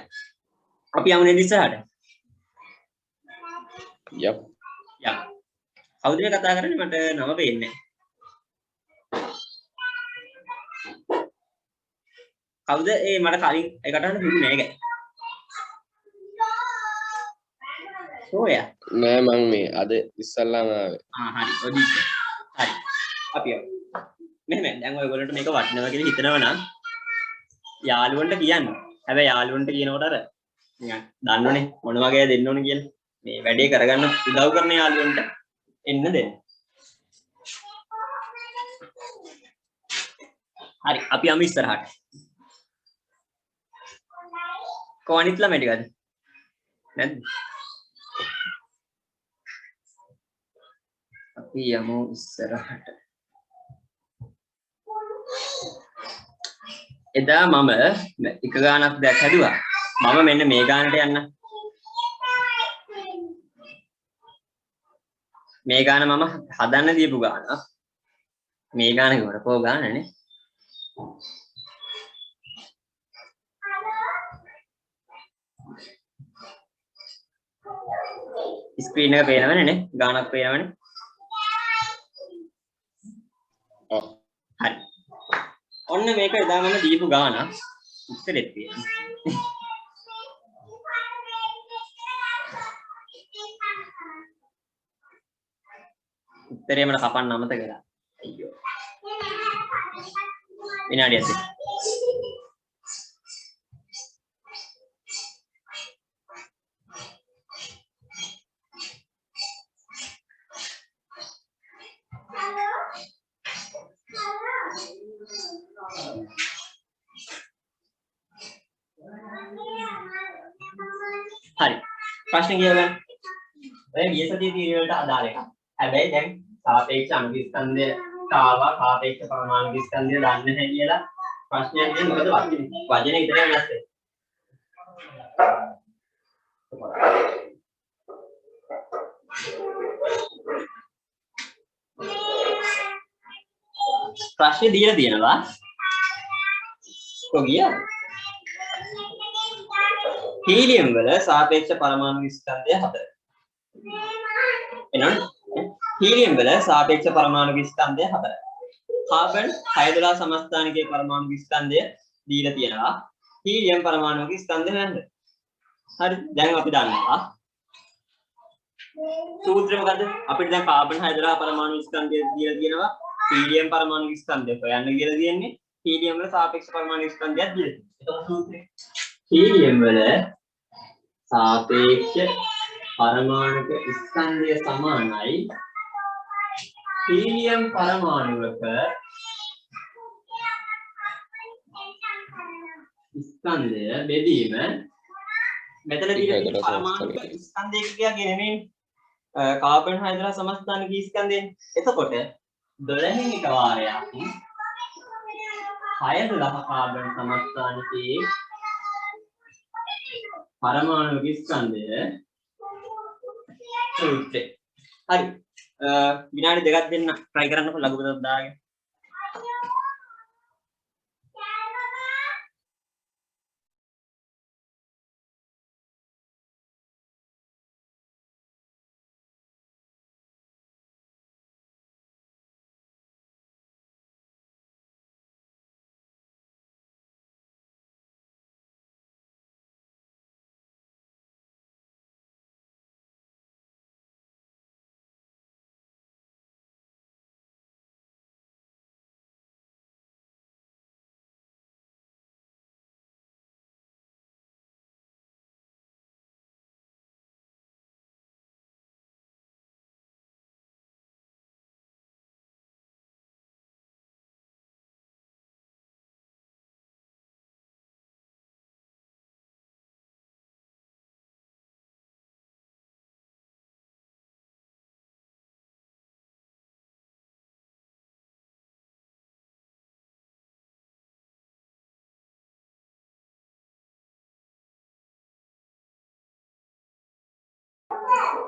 අපි යමු නේද ඉස්සරහට? යප්. යම්. කවුද මේ කතා කරන්නේ? මට නම පේන්නේ නැහැ. කවුද ඒ මට කලින් එකට හිතුනේ ඒක? සෝයා. නෑ මං මේ අද ඉස්සල්ලාම ආවේ. හරි. ඔදිත්. හරි. අපි යමු. මෙහෙම දැන් ඔයගොල්ලන්ට මේක වටිනවා කියලා හිතනවා නම් යාළුවන්ට කියන්න. හැබැයි යාළුවන්ට කියනකොට අර නිකන් දන්නෝනේ මොන වගේ දෙන්න ඕන කියලා. මේ වැඩේ කරගන්න උදව් කරන යාළුවන්ට එන්න දෙන්න. හරි. අපි යමු ඉස්සරහට. කොහොනිත් ළමයි ටිකද? නැද්ද? අපි යමු ඉස්සරහට. එදා මම එක ගානක් දැක් හැදුවා. මම මෙන්න මේ ගානට යන්න. මේ ගාන මම හදන්න දීපු ගාන. මේ ගාන කිව්වට කො ගානනේ? ස්ක්‍රීන් එක පේනවනේ නේ? ගානක් පේනවනේ. ඔව්. හරි. ඔන්න මේක එදා මම දීපු ගාන උත්තරෙත් තියෙනවා. උත්තරේ මට කපන්න අමතක කරා. අයියෝ. විනාඩියක් දෙන්න. හරි. ප්‍රශ්න කියවන්න. ඔය ගිය සතියේ තීරණ වලට අදාළ එකක්. හැබැයි දැන් සාපේක්ෂ අණු ස්කන්ධයට ආවා සාපේක්ෂ පරමාණු ස්කන්ධය දන්නේ නැහැ කියලා ප්‍රශ්නයක් නේ. මොකද වචනේ විතරයි වෙනස් වෙන්නේ. ප්‍රශ්නේ දීලා තියෙනවා. කොහොගියා? හීලියම් වල සාපේක්ෂ පරමාණු ස්කන්ධය 4. එනවනේ. හීලියම් වල සාපේක්ෂ පරමාණු ස්කන්ධය 4. කාබන් 612 සමස්ථානිකයේ පරමාණු ස්කන්ධය දීලා තියෙනවා. හීලියම් පරමාණුක ස්කන්ධය හොයන්න. හරි දැන් අපි දන්නවා සූත්‍රය මොකද්ද අපිට දැන් කාබන් හයිඩ්‍රජන් පරමාණු ස්කන්ධය කියලා කියනවා හීලියම් පරමාණු ස්කන්ධය හොයන්න කියලා තියෙන්නේ හීලියම් වල සාපේක්ෂ පරමාණු ස්කන්ධයක් කියලා. එතකොට සූත්‍රය හීලියම් වල සාපේක්ෂ පරමාණුක ස්කන්ධය සමානයි හීලියම් පරමාණුවක ස්කන්ධය බෙදීම මෙතන තියෙන පරමාණුක ස්කන්ධය කියන්නේ නෙමෙයි කාබන් හයිඩ්‍රජන් සමස්ථානික ස්කන්ධයෙන්. එතකොට 12 එක වාරයක් 6000 කාබන් සමස්ථානිකයේ පරමාණුක ස්කන්ධය සූත්‍රය. හරි. විනාඩි දෙකක් දෙන්න try කරන්නකො ලඝු පොතක් දාගෙන.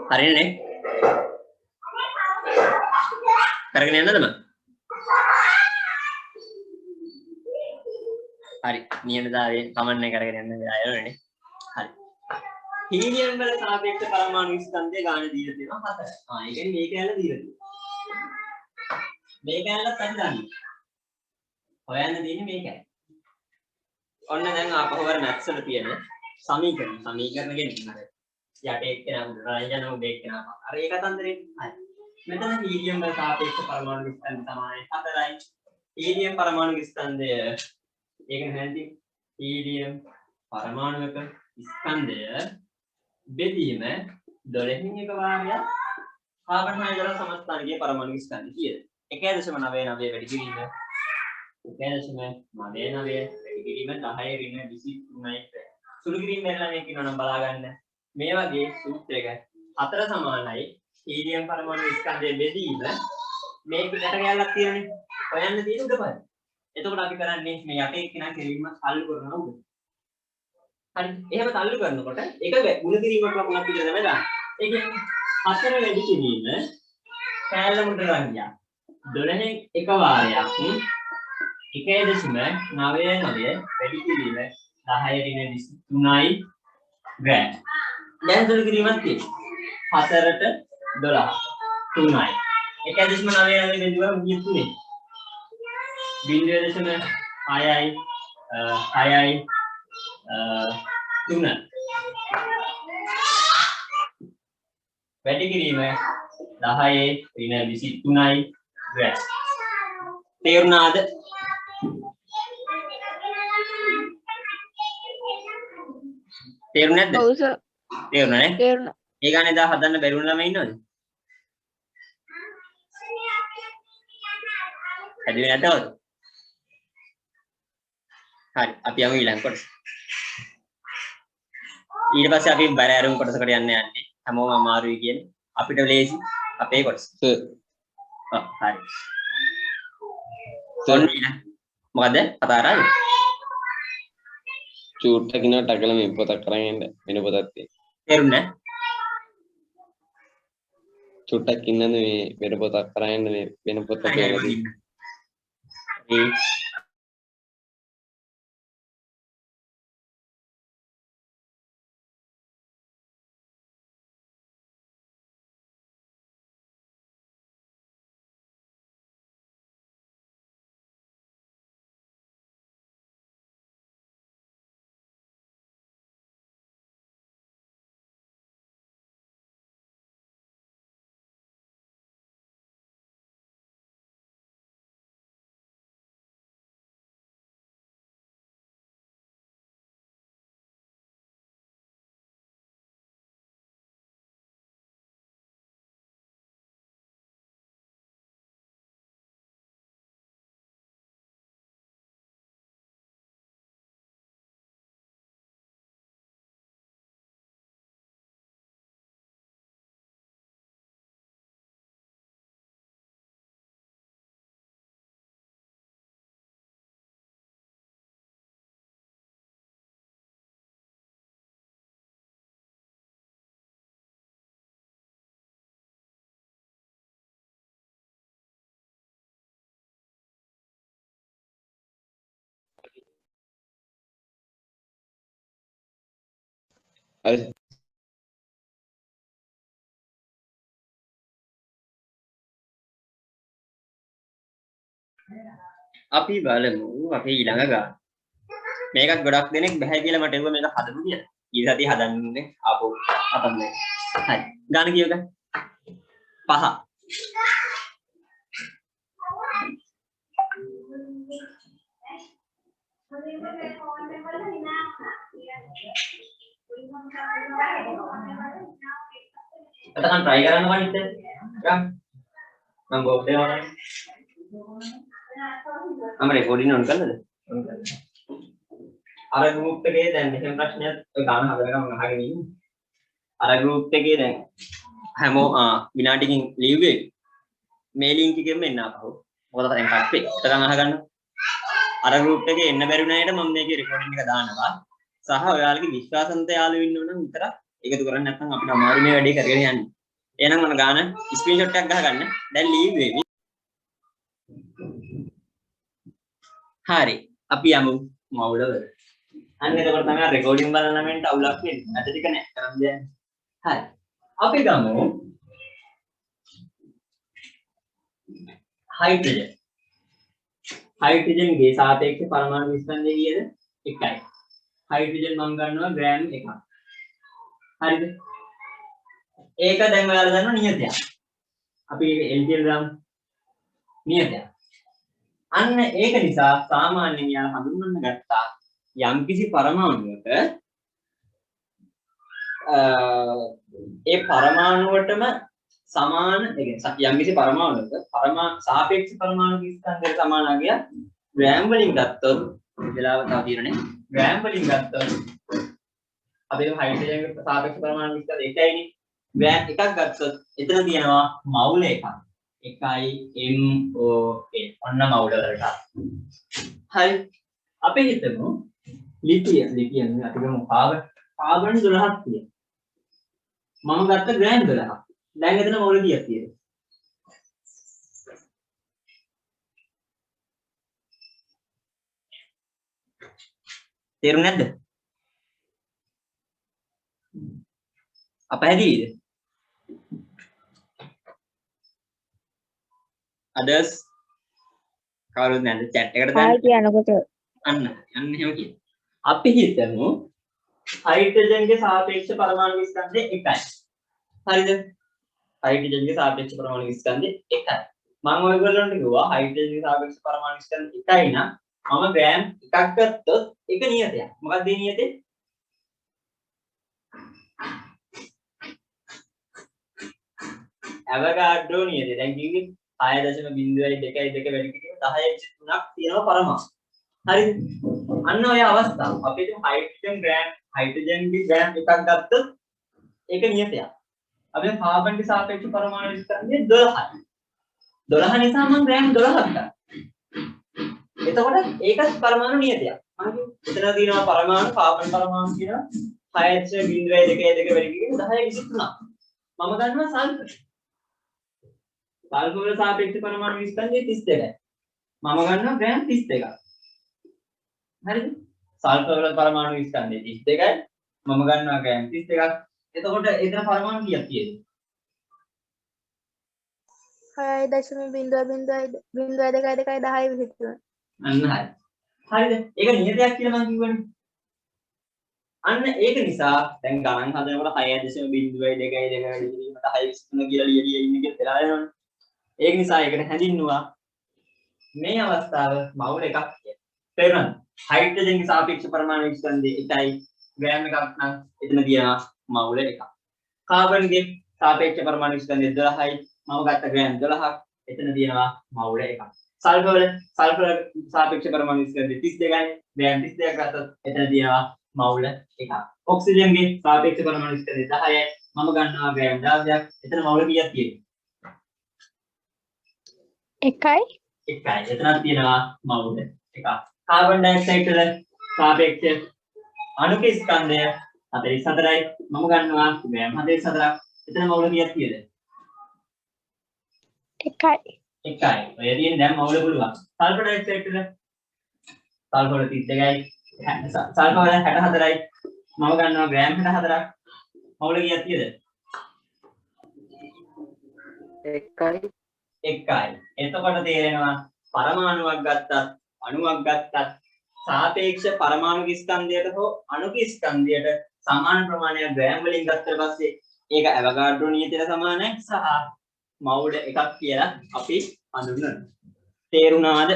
හරිනේ කරගෙන යන්නද මම හරි නියමතාවයෙන් කමන්නේ කරගෙන යන්න ආයෙන්නේ හරි හීලියම් වල සාපේක්ෂ පරමාණු ස්කන්ධය ගාන දීලා තියෙනවා 4 ඒ කියන්නේ මේක ඇල්ල දීලා තියෙනවා මේක ඇල්ලත් අපි දන්නේ හොයන්න තියෙන්නේ මේකයි ඔන්න දැන් ආපහු වර මැත්ස් වල තියෙන සමීකරණ කියන්නේ යට එක්කෙනා රංජන උඩ එක්කෙනා අර ඒක තන්දරේ හරි මෙතන හීලියම් වල සාපේක්ෂ පරමාණු ස්කන්ධ තමයි 4යි හීලියම් පරමාණු ස්කන්ධය ඒක නැති හීලියම් පරමාණුක ස්කන්ධය බෙදීම 12 එක වාරයක් කාබන් හයිඩ්‍රජන් සමස්ථානිකයේ පරමාණු ස්කන්ධය කියන 1.99 වැඩි කිරීම 1.99 වැඩි කිරීම 10 ඍණ 23යි සුළු කිරීම මෙල්ලන්නේ කියනවා නම් බලා ගන්න මේ වගේ සූත්‍රයක 4 සමානයි හීලියම් පරමාණු ස්කන්ධය බෙදීම මේක ගැට ගැලක් තියෙනනේ හොයන්න තියෙන උඩපද. එතකොට අපි කරන්නේ මේ යටේ එක්කෙනා කෙලින්ම තල්ලු කරනවා උඩ. හරි. එහෙම තල්ලු කරනකොට එක ගුණ කිරීමක් ලකුණක් විතර තමයි දාන්නේ. ඒ කියන්නේ 4 වැඩි කිරීම කෑල්ල මුඩ ගන්නවා. 12 එක වාරයක් 1.99 වැඩි කිරීම 10 ඍණ 23යි ග්‍රෑම්. දැන් සුළු කිරීමක් තියෙනවා 4ට 12 3යි 1.99 බෙදුවා මුලිය 3යි 0.6යි 6යි 3 වැඩි කිරීම 10 ඍණ 23යි ග්‍රෑම් තේරුණාද තේරුණේ නැද්ද ඔව් සර් තේරුණා නේ තේරුණා ඒ ගානේ දා හදන්න බැරි වුණ ළමයි ඉන්නවද හැදුවේ නැද්ද හරි අපි යමු ඊළඟ කොටස ඊට පස්සේ අපි බර ඇරුම් කොටසකට යන්න යන්නේ හැමෝම අමාරුයි කියන්නේ අපිට ලේසි අපේ කොටස හරි මොකද කතා කරන්නේ චූට්ටකින ටකල මේ පොතක් කරන් එන්න වෙන පොතක් තියෙනවා තේරුණා චුට්ටක් ඉන්නද මේ වෙන පොතක් කරන් එන්න මේ වෙන පොතක් කියලා ඒ හරි අපි බලමු අපේ ඊළඟ ගාන. මේකත් ගොඩක් දෙනෙක් බෑ කියලා මට එවුවා මේක හදමු කියලා. ඊට සතිය හදන්නේ ආපහු හදන්නේ. හරි. ගාන කියවක. 5. එතකන් try කරන්න කලින්ද? මම බෝඩ් එක වුණා. මම රෙකෝඩින් ඔන් කළාද? අර ගෲප් එකේ දැන් මෙහෙම ප්‍රශ්නයක් ඔය ගාන හදලා මම අහගෙන ඉන්නේ. අර ගෲප් එකේ දැන් හැමෝ විනාඩියකින් ලිව්වේ මේ ලින්ක් එකෙන්ම එන්න අපහො. මොකද දැන් කට්ටේ එතකන් අහගන්න. අර ගෲප් එකේ එන්න බැරි වුණාට මම මේකේ රෙකෝඩින් එක දානවා. සහ ඔයාලගේ විශ්වාසන්ත යාළුවෝ ඉන්නව නම් විතරක් එකතු කරන්න නැත්නම් අපිට අමාරු මේ වැඩේ කරගෙන යන්න. එහෙනම් මම ගාන ස්ක්‍රීන්ෂොට් එකක් ගහගන්න. දැන් ලීව් වෙවි. හරි. අපි යමු මවුලවල. අන්න එතකොට තමයි රෙකෝඩින් බලන ළමෙන්ට අවුලක් වෙන්නේ. අද ටික නෑ කරන් දෙන්නේ. හරි. අපි ගමු හයිඩ්‍රජන්. හයිඩ්‍රජන්ගේ සාපේක්ෂ පරමාණු විස්තන්දේ කීයද? 1යි. හයිඩ්‍රජන් මම ගන්නවා ග්‍රෑම් 1ක්. හරිද? ඒක දැන් ඔයාලා දන්නවා නියතයක්. අපි LTL ග්‍රෑම් නියතයක්. අන්න ඒක නිසා සාමාන්‍යයෙන් යාලා හඳුන්වන්න ගත්තා යම්කිසි පරමාණුවක ඒ පරමාණුවටම සමාන යම්කිසි පරමාණුවක සාපේක්ෂ පරමාණු විස්තන්දයට සමාන අගය ග්‍රෑම් වලින් ගත්තොත් වෙලාව තව තියෙනනේ ග්‍රෑම් වලින් ගත්තොත් අපේ හයිඩ්‍රජන්ගේ සාපේක්ෂ පරමාණු විස්තර එකයිනේ ග්‍රෑම් එකක් ගත්තොත් එතන තියෙනවා මවුල එකක් 1 MOA ඔන්න මවුල වලට හරි අපි හිතමු ලිතියම් අපි ගමු කාබන් 12ක් තියෙනවා මම ගත්ත ග්‍රෑම් 12ක් දැන් එතන මවුල කීයක් තියෙද තේරුණේ නැද්ද අපහැදිලිද others කවුරුත් නැද්ද chat එකට දාන්න ආයි කියනකොට අන්න එහෙම කියන අපි හිතමු හයිඩ්‍රජන්ගේ සාපේක්ෂ පරමාණු විස්තන්දේ 1යි හරිද හයිඩ්‍රජන්ගේ සාපේක්ෂ පරමාණු විස්තන්දේ 1යි මම ඔයගොල්ලන්ට කිව්වා හයිඩ්‍රජන්ගේ සාපේක්ෂ පරමාණු විස්තන්දේ 1යි නම් මම ග්‍රෑම් එකක් ගත්තොත් ඒක නියතයක් මොකක්ද මේ නියතේ ඇවගාඩ්‍රෝ නියතේ දැන් කිව්වේ 6.02 වැඩි කිරීම 10.3ක් තියෙනවා පරමාණු හරිද අන්න ඔය අවස්ථාව අපි හිතමු හයිඩ්‍රජන්ගේ ග්‍රෑම් එකක් ගත්තොත් ඒක නියතයක් අපි කාබන්ගේ සාපේක්ෂ පරමාණු විස්තන්දේ 12යි 12 නිසා මම ග්‍රෑම් 12ක් ගන්නවා එතකොට ඒකත් පරමාණු නියතයක් මම එතන තියෙනවා පරමාණු කාබන් පරමාණු කියනවා 6.02 වැඩි කිරීම 10.23ක් මම ගන්නවා සල්ෆර් සල්ෆර් සාපේක්ෂ පරමාණු විස්තන්දේ 32යි මම ගන්නවා ග්‍රෑම් 32ක් හරිද සල්ෆර් වල පරමාණු විස්තන්දේ 32යි මම ගන්නවා ග්‍රෑම් 32ක් එතකොට එතන පරමාණු කීයක් තියෙද 6.0.0.2.10 විතර අන්න හරිද ඒක නියතයක් කියලා මම කිව්වනේ අන්න ඒක නිසා දැන් ගණන් හදනකොට 6.02 වැඩි කිරීම 10.23 කියලා ලියලිය ඉන්නේ කියලා තේරලා යනවනේ ඒක නිසා ඒකට හැඳින්නුවා මේ අවස්ථාව මවුල එකක් කියලා තේරුණාද හයිඩ්‍රජන්ගේ සාපේක්ෂ පරමාණු විස්තන්දේ 1යි ග්‍රෑම් එකක් නම් එතන තියෙනවා මවුල එකක් කාබන්ගේ සාපේක්ෂ පරමාණු විස්තන්දේ 12යි මම ගත්ත ග්‍රෑම් 12ක් එතන තියෙනවා මවුල එකක් සල්ෆර් සාපේක්ෂ පරමාණු විස්තන්දේ 32යි ග්‍රෑම් 32ක් ගත්තොත් එතන තියෙනවා මවුල එකක් ඔක්සිජන්ගේ සාපේක්ෂ පරමාණු විස්තන්දේ 10යි මම ගන්නවා ග්‍රෑම් 16ක් එතන මවුල කීයක් තියෙන්නේ එකයි එතනක් තියෙනවා මවුල එකක් කාබන් ඩයොක්සයිඩ් වල සාපේක්ෂ අණුක ස්කන්ධය 44යි මම ගන්නවා ග්‍රෑම් 44ක් එතන මවුල කීයක් තියෙද එකයි ඔය තියෙන දැන් මවුල පුළුවන් සල්ෆර් ඩයොක්සයිඩ් වල සල්ෆර් 32යි සල්ෆර් 64යි මම ගන්නවා ග්‍රෑම් 64ක්. මවුල කීයක් තියෙද? එකයි. එකයි. එතකොට තේරෙනවා පරමාණුවක් ගත්තත් අණුවක් ගත්තත් සාපේක්ෂ පරමාණු ස්කන්ධයට හෝ අණු ස්කන්ධයට සමාන ප්‍රමාණයක් ග්‍රෑම් වලින් ගත්තට පස්සේ ඒක ඇවගාඩ්‍රෝ නියතයට සමානයි සහ මවුල එකක් කියලා අපි හඳුන්වනවා. තේරුණාද?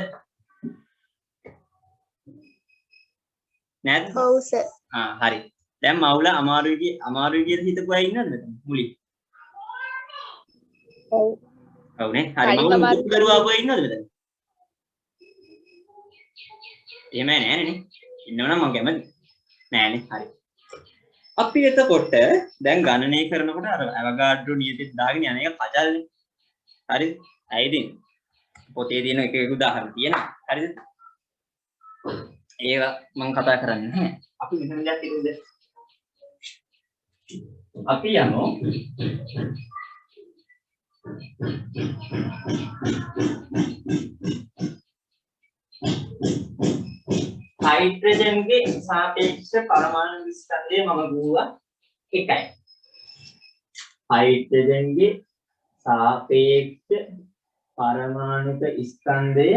නේද? ඔව් සර්. හරි. දැන් මවුල අමාරුයි කියලා හිතපු අය ඉන්නවද මෙතන මුලින්? ඔව්. ඔව්නේ. හරි. මවුල මුකුත් කරුවා අය ඉන්නවද මෙතන? එහෙම නෑනේ. ඉන්නවනම් මම කැමතියි. නෑනේ. හරි. අපි එතකොට දැන් ගණනය කරනකොට අර ඇවගාඩ්‍රෝ නියතෙත් දාගෙන යන එක පජල්නේ. හරිද? ඇයිද? පොතේ තියෙන එක එක උදාහරණ තියෙනවා. හරිද? ඒවා මම කතා කරන්නේ නැහැ. අපි මෙහෙම දෙයක් ඉතින්ද? අපි යමු හයිඩ්‍රජන්ගේ සාපේක්ෂ පරමාණු ස්කන්ධය මම ගුවා එකයි. හයිඩ්‍රජන්ගේ සාපේක්ෂ පරමාණුක ස්කන්ධය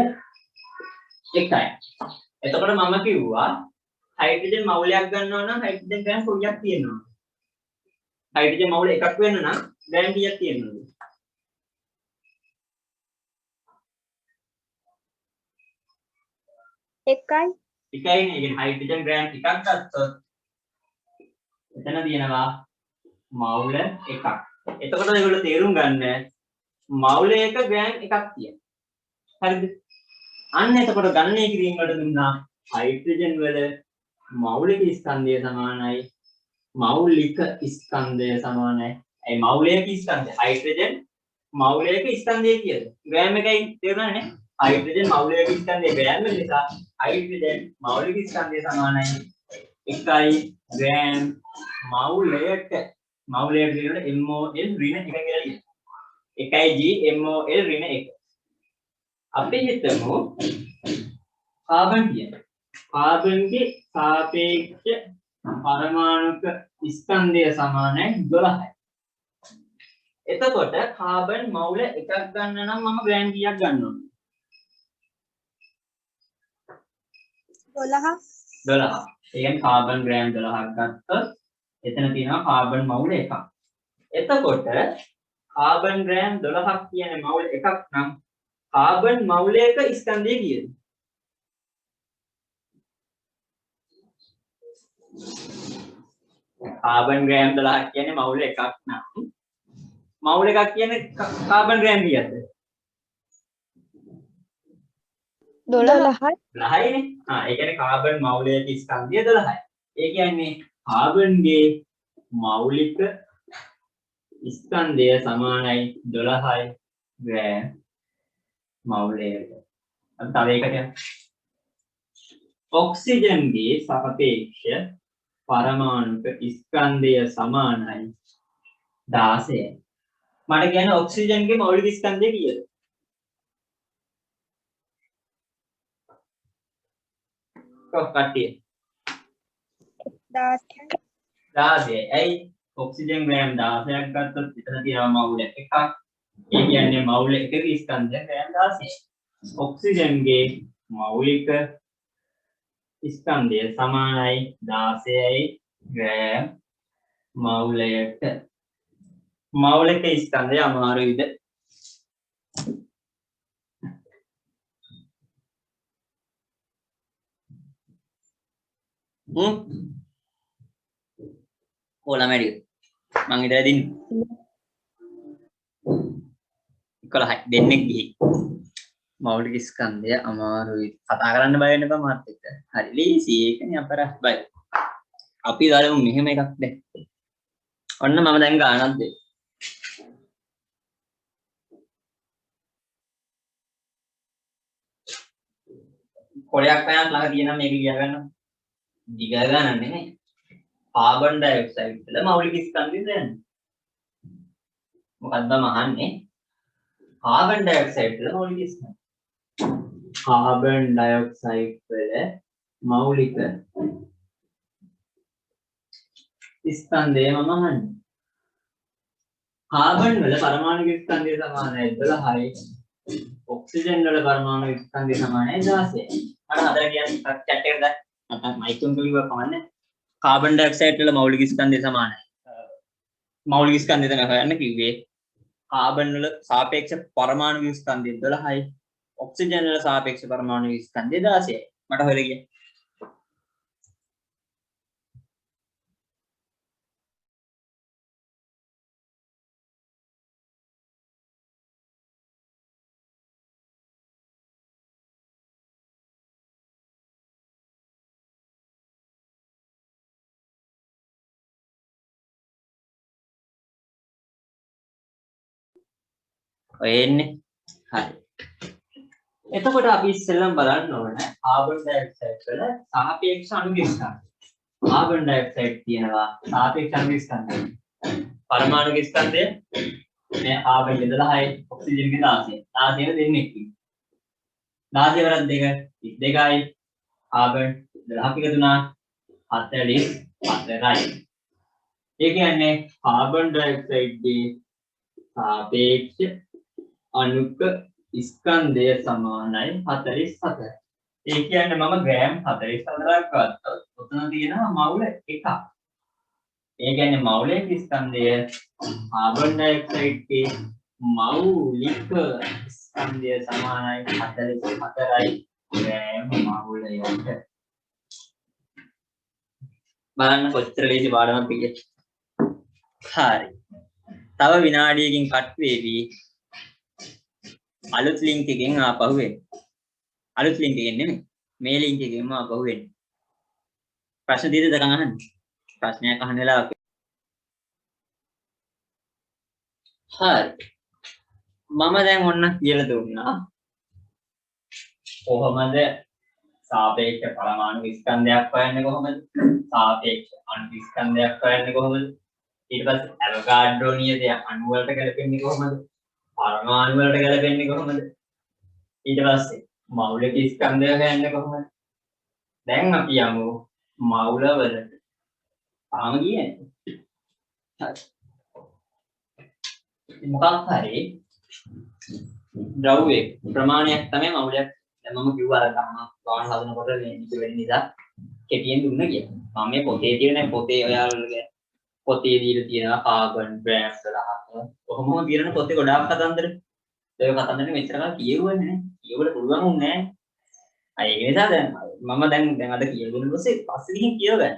එකයි. එතකොට මම කිව්වා හයිඩ්‍රජන් මවුලයක් ගන්නවා නම් හයිඩ්‍රජන් ග්‍රෑම් කොයියක් තියෙනවද? හයිඩ්‍රජන් මවුල එකක් වෙන්න නම් ග්‍රෑම් කීයක් තියෙනවද? එකයි. එකයිනේ. ඒ කියන්නේ හයිඩ්‍රජන් ග්‍රෑම් එකක් ගත්තොත් එතන තියෙනවා මවුල එකක්. එතකොට ඒගොල්ලෝ තේරුම් ගන්න මවුලයක ග්‍රෑම් එකක් තියෙනවා. හරිද? අන්න එතකොට ගණනය කිරීම වලට දුන්නා හයිඩ්‍රජන් වල මෞලික ස්කන්ධය සමානයි මෞලික ස්කන්ධය සමානයි. ඒ මෞලික ස්කන්ධය හයිඩ්‍රජන් මෞලික ස්කන්ධය කියලා. ග්‍රෑම් එකයි තේරුණානේ? හයිඩ්‍රජන් මෞලික ස්කන්ධය ග්‍රෑම් නිසා හයිඩ්‍රජන් මෞලික ස්කන්ධය සමානයි 1 ග්‍රෑම් මෞලයට. මෞලයට කියනකොට MOL ඍණ 1 කියලා කියනවා. 1 G MOL ඍණ 1. අපි හිතමු කාබන් කියන. කාබන්ගේ සාපේක්ෂ පරමාණුක ස්කන්ධය සමානයි 12යි. එතකොට කාබන් මවුල එකක් ගන්න නම් මම ග්‍රෑම් කීයක් ගන්න ඕනද? 12. 12. ඒ කියන්නේ කාබන් ග්‍රෑම් 12ක් ගත්තොත් එතන තියෙනවා කාබන් මවුල එකක්. එතකොට කාබන් ග්‍රෑම් 12ක් කියන්නේ මවුල එකක් නම් කාබන් මවුලයක ස්කන්ධය කීයද? කාබන් ග්‍රෑම් 12ක් කියන්නේ මවුල එකක් නම් මවුල එකක් කියන්නේ කාබන් ග්‍රෑම් කීයද? 12යි. 12යිනේ. ඒ කියන්නේ කාබන් මවුලයක ස්කන්ධය 12යි. ඒ කියන්නේ කාබන්ගේ මෞලික ස්කන්ධය සමානයි 12යි ග්‍රෑම් මවුලයට. අපි තව එකකට යමු. ඔක්සිජන්ගේ සාපේක්ෂ පරමාණුක ස්කන්ධය සමානයි 16යි. මට කියන්නේ ඔක්සිජන්ගේ මෞලික ස්කන්ධය කීයද? කට්ටිය 16. ඇයි ඔක්සිජන් ග්‍රෑම් 16ක් ගත්තොත් එතන තියෙනවා මවුල එකක්. ඒ කියන්නේ මවුල එකක ස්කන්ධය ග්‍රෑම් 16. ඔක්සිජන්ගේ මෞලික ස්කන්ධය සමානයි 16යි ග්‍රෑම් මවුලයට. මෞලික ස්කන්ධය අමාරුයිද? ඕලා මැඩි මං ඉතලා දින්න 11යි දෙන්නෙක් ගිහි මෞලික ස්කන්ධය අමාරුයි කතා කරන්න බය වෙන්න එපා මාත් එක්ක. හරි ලීසි ඒකනේ අපරක් බය. අපි දාලමු මෙහෙම එකක් දැන්. ඔන්න මම දැන් ගානක් දෙන්න. කොලයක් පැනක් ළඟ තියෙනවා මේක කියා ගන්න. දිග ගන්න නෙමෙයි. කාබන් ඩයොක්සයිඩ් වල මෞලික ස්කන්ධය දැනන්න. මොකක්ද මම අහන්නේ? කාබන් ඩයොක්සයිඩ් වල මෞලික ස්කන්ධය. කාබන් ඩයොක්සයිඩ් වල මෞලික ස්කන්ධය මම අහන්නේ. කාබන් වල පරමාණු ස්කන්ධය සමානයි 12යි. ඔක්සිජන් වල පරමාණු ස්කන්ධය සමානයි 16යි. අර හතර කියන්නේ චැට් එකට දාන්න. නැත්නම් මයික් උන් කිව්ව කමන්නේ. කාබන් ඩයොක්සයිඩ් වල මෞලික ස්කන්ධය සමානයි. මෞලික ස්කන්ධය තමයි හොයන්න කිව්වේ. කාබන් වල සාපේක්ෂ පරමාණු ස්කන්ධය 12යි. ඔක්සිජන් වල සාපේක්ෂ පරමාණු ස්කන්ධය 16යි. මට හොයලා ගියේ. ඔය එන්නේ. හරි. එතකොට අපි ඉස්සෙල්ලම බලන්න ඕන කාබන් ඩයොක්සයිඩ් වල සාපේක්ෂ අණු ස්කන්ධ. කාබන් ඩයොක්සයිඩ් තියෙනවා සාපේක්ෂ අණු ස්කන්ධය. පරමාණු ස්කන්ධය මේ කාබන් 12යි ඔක්සිජන් 16යි. 16 දෙන්නේ කි. 16 වරක් 2 22යි. කාබන් 12ක තුනා 44යි. ඒ කියන්නේ කාබන් ඩයොක්සයිඩ්ගේ සාපේක්ෂ අණුක ස්කන්ධය සමානයි 47. ඒ කියන්නේ මම ග්‍රෑම් 44ක් ගත්තොත් උතන තියෙනවා මවුල 1ක්. ඒ කියන්නේ මෞලික ස්කන්ධය කාබන් ඩයොක්සයිඩ්ගේ මෞලික ස්කන්ධය සමානයි 44යි ග්‍රෑම් මවුලයට. බලන්න කොච්චර ලේසි පාඩමක් පිළිගන්න. හරි. තව විනාඩියකින් කට් වේවි. අලුත් ලින්ක් එකෙන් ආපහු එන්න. අලුත් ලින්ක් එකෙන් නෙමෙයි. මේ ලින්ක් එකෙන්ම ආපහු එන්න. ප්‍රශ්න තියෙද දැන් අහන්න. ප්‍රශ්නයක් අහන්න වෙලාවක. හරි. මම දැන් ඔන්න කියලා දුන්නා. කොහොමද සාපේක්ෂ පරමාණු ස්කන්ධයක් හොයන්නේ කොහොමද? සාපේක්ෂ අණු ස්කන්ධයක් හොයන්නේ කොහොමද? ඊට පස්සේ ඇවෝගාඩ්‍රෝ නියතය අණු වලට ගැලපෙන්නේ කොහොමද? පරමාණු වලට ගැලපෙන්නේ කොහොමද? ඊට පස්සේ මෞලික ස්කන්ධය හොයන්නේ කොහොමද? දැන් අපි යමු මෞල වලට. තාම ගියේ නැහැ. හරි. මොකක් හරි ද්‍රව්‍ය ප්‍රමාණයක් තමයි මෞලයක්. දැන් මම කිව්වා අර ගාන හදනකොට මේ නික වෙන නිසා කෙටියෙන් දුන්න කියලා. මම මේ පොතේ තියෙන පොතේ ඔයාලගේ පොතේ දීලා තියෙනවා කාබන් ග්‍රෑම් 17. කොහොමද දිරන පොතේ ගොඩාක් කතන්දර. ඒක කතන්දරනේ මෙච්චර කල් කියෙව්වනේ නේ. කියවල පුළුවන් උන්නේ නැහැ. ඒක නිසා දැන් මම දැන් අද කියවුන පස්සේ ගිහින් කියව ගන්න.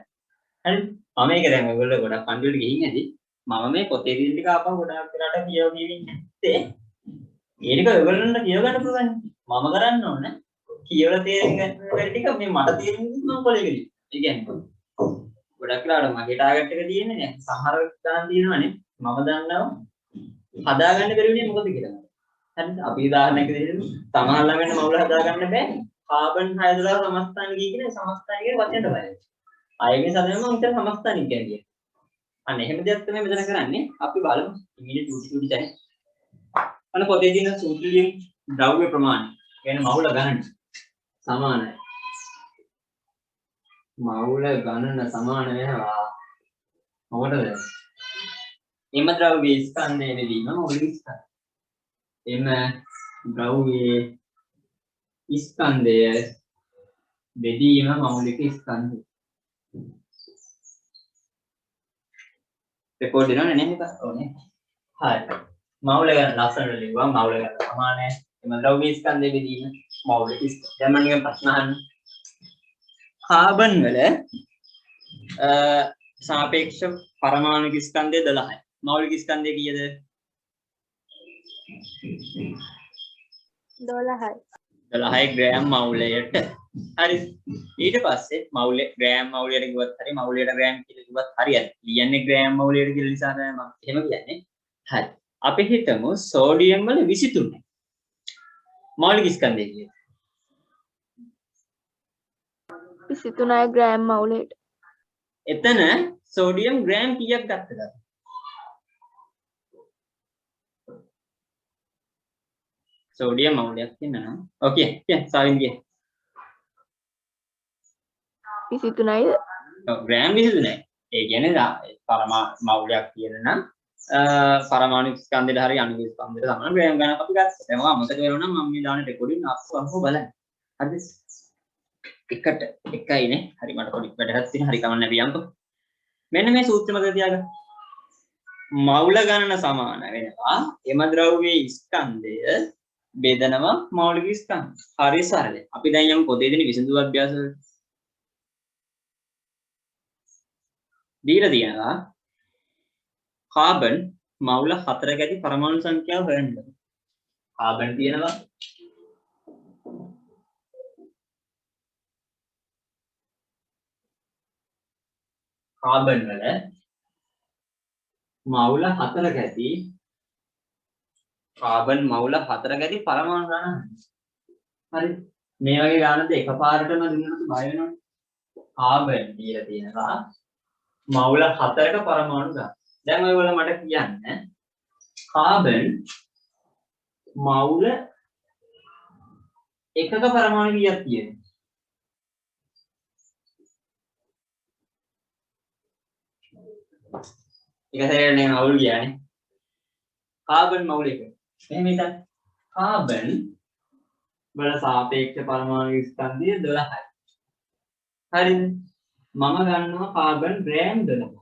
හරි. මම මේක දැන් ඔයගොල්ලෝ ගොඩක් පන්තිවලට ගිහින් ඇති. මම මේ පොතේ තියෙන ටික ආපහු ගොඩාක් වෙලාට කියවගෙන නැත්තේ. ඒක ඔයගොල්ලන්ට කියව ගන්න පුළුවන්. මම කරන්න ඕන කියවලා තේරුම් ගන්න බැරි ටික මේ මට තේරෙන විදිහට මම කොලේ ගලියි. ඒ කියන්නේ ගොඩක් වෙලාවට මගේ ටාගට් එක තියෙන්නේ නේ. සමහර ගණන් තියෙනවානේ. මම දන්නවා හදාගන්න බැරි වෙන්නේ මොකද කියලා. හරිද? අපි උදාහරණයක් දෙන්න සමහර ළඟට මවුල හදාගන්න බෑ. කාබන් 612 සමස්ථානික කියන සමස්ථානික වචනට බයයි. ආයෙත් සමයම උන්ට සමස්ථානික කියන්නේ. අන්න එහෙම දෙයක් තමයි මෙතන කරන්නේ. අපි බලමු ඉංග්‍රීසි චුටි දැන්. අන්න පොතේ තියෙන සූත්‍රයෙන් ද්‍රව්‍ය ප්‍රමාණය කියන්නේ මවුල ගණන සමානයි. මවුල ගණන සමාන වෙනවා. මොකටද? එම ද්‍රව්‍ය ස්කන්ධය නෙදීම මෞලික ස්කන්ධය. එම ද්‍රව්‍ය ස්කන්ධය බෙදීම මෞලික ස්කන්ධය. රෙකෝඩ් වෙනවනේ නේද? ඕනේ. හරි. මෞල ගණන ලස්සනට ලිව්වා. මෞල ගණන සමානයි. එම ද්‍රව්‍ය ස්කන්ධය බෙදීම මෞලික ස්කන්ධය. දැන් මම නිකන් ප්‍රශ්න අහන්න. කාබන් වල සාපේක්ෂ පරමාණු ස්කන්ධය 12යි. මෞලික ස්කන්ධය කීයද? 12යි. 12යි ග්‍රෑම් මෞලයට. හරි. ඊට පස්සේ මෞලයේ ග්‍රෑම් මෞලයට කිව්වත් හරි මෞලයට ග්‍රෑම් කියලා කිව්වත් හරියයි. ලියන්නේ ග්‍රෑම් මෞලයට කියලා නිසා තමයි මම එහෙම කියන්නේ. හරි. අපි හිතමු සෝඩියම් වල 23. මෞලික ස්කන්ධය කියන්නේ 23 ග්‍රෑම් මවුලට. එතන සෝඩියම් ග්‍රෑම් කීයක් ගත්තද? සෝඩියම් මෞලයක් තියෙනවා. ඕකේ. සාවින් ගියේ. 23යිද? ඔව් ග්‍රෑම් 23යි. ඒ කියන්නේ මවුලයක් කියන නම් පරමාණු ස්කන්ධයට හරි අණු ස්කන්ධයට සමාන ග්‍රෑම් ගණනක් අපි ගත්තා. දැන් ඔයා අමතක වෙනවා නම් මම මේ දාන රෙකෝඩින් අහුව බලන්න. හරිද? එකට එකයිනේ. හරි මට පොඩි වැඩක් තියෙන. හරි කමන්න පියන්කෝ. මෙන්න මේ සූත්‍ර මතක තියාගන්න. මවුල ගණන සමාන වෙනවා එම ද්‍රව්‍යයේ ස්කන්ධය බෙදනවා මෞලික ස්කන්ධ. හරි සරලයි. අපි දැන් යමු පොතේ දෙන විසඳු අභ්‍යාස වලට. දීලා තියෙනවා කාබන් මවුල 4ක ඇති පරමාණු සංඛ්‍යාව හොයන්න. කාබන් තියෙනවා කාබන් වල මවුල 4ක ඇති කාබන් මවුල 4ක ඇති පරමාණු ගණන. හරි. මේ වගේ ගානද එකපාරටම දුන්නොත් බය වෙනවනේ. කාබන් කියලා තියෙනවා මවුල 4ක පරමාණු ගණන. දැන් ඔයගොල්ලෝ මට කියන්න කාබන් මවුල 1ක පරමාණු කීයක් තියෙනවද? එක සැරේට නේ මවුල් කියන්නේ. කාබන් මවුල 1. මෙහෙම හිතන්න. කාබන් වල සාපේක්ෂ පරමාණු ස්කන්ධය 12යි. හරිද? මම ගන්නවා කාබන් ග්‍රෑම් 12.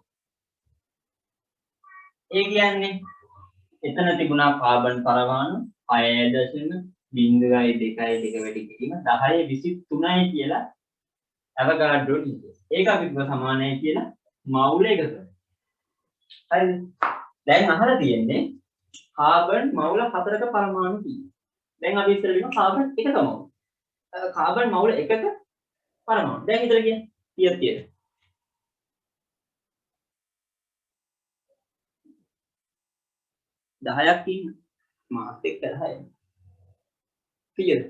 ඒ කියන්නේ එතන තිබුණා කාබන් පරමාණු 6.02 වැඩි කිරීම 1023යි කියලා අවගාඩ්‍රෝ නියමය. ඒක අපි සමානයි කියලා මවුල එකකට. හරිද? දැන් අහලා තියෙන්නේ කාබන් මවුල 4ක පරමාණු කීයද? දැන් අපි ඉස්සර ලියමු කාබන් 1ක මවුල. කාබන් මවුල 1ක පරමාණු. දැන් ඉතල කියන්නේ කීයක් තියෙද? 10ක් ඉන්න. මාත් එක්ක 10යි. කීයද?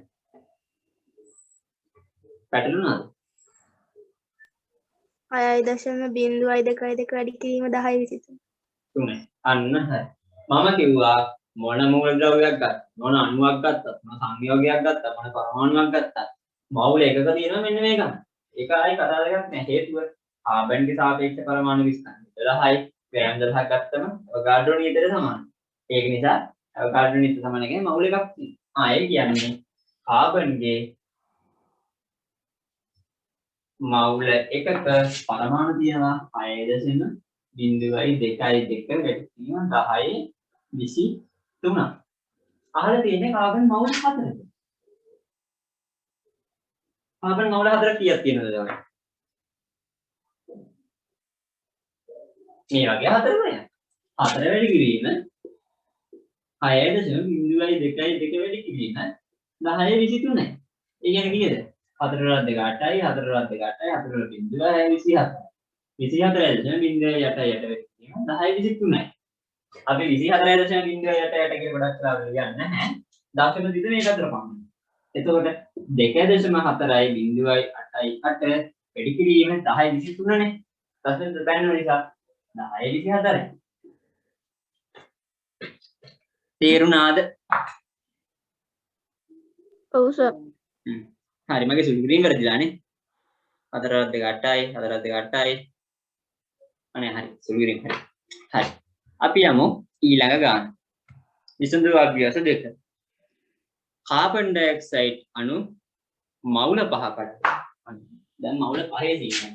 පැටලුණාද? 6.02 වැඩි කිරීම 10 3. අන්න හරි. මම කිව්වා මොන මූල ද්‍රව්‍යයක් ගත්ත මොන අණුවක් ගත්තත් මොන සංයෝගයක් ගත්තත් මොන පරමාණුවක් ගත්තත් මවුල එකක තියෙනවා මෙන්න මේක. ඒක ආයි කතා දෙකක් නෑ. හේතුව කාබන්ගේ සාපේක්ෂ පරමාණු විස්තර 12යි ග්‍රෑම් 12ක් ගත්තම අවගාඩ්‍රෝ නියතයට සමානයි. ඒක නිසා අවගාඩ්‍රෝ නියතයට සමාන කියන්නේ මවුල එකක් තියෙනවා. ඒ කියන්නේ කාබන්ගේ මවුල එකක පරමාණු තියෙනවා 6.02 වැඩි කිරීම 1023. අහලා තියෙන්නේ කාබන් මවුල 4ක. කාබන් මවුල 4 කීයක් තියෙනවද ඔයාලට? මේ වගේ 4 නෑ. 4 වැඩි කිරීම 6.02 වැඩි කිරීම 1023. ඒ කියන්නේ කීයද? 4 වල 2 8යි 4 වල 2 8යි 4 වල 0.24. 24.08 අපි 24.08 කියලා ගොඩක් වෙලා කියන්නේ නැහැ. දශම දිද මේක අතර පමණයි. එතකොට 2.4යි 0.88 වැඩි කිරීම 10.23 නේ. දශම දෙපැන්න නිසා 10.24යි. තේරුණාද? ඔව් සර්. හරි මගේ සුළු කිරීම වැරදිලානේ. 4.28යි 4.28යි අනේ හරි සුළු කිරීම හරි. හරි. අපි යමු ඊළඟ ගාන. විසඳු අභ්‍යාස 2. කාබන් ඩයොක්සයිඩ් අණු මවුල 5කට. දැන් මවුල 5 තියෙනවා.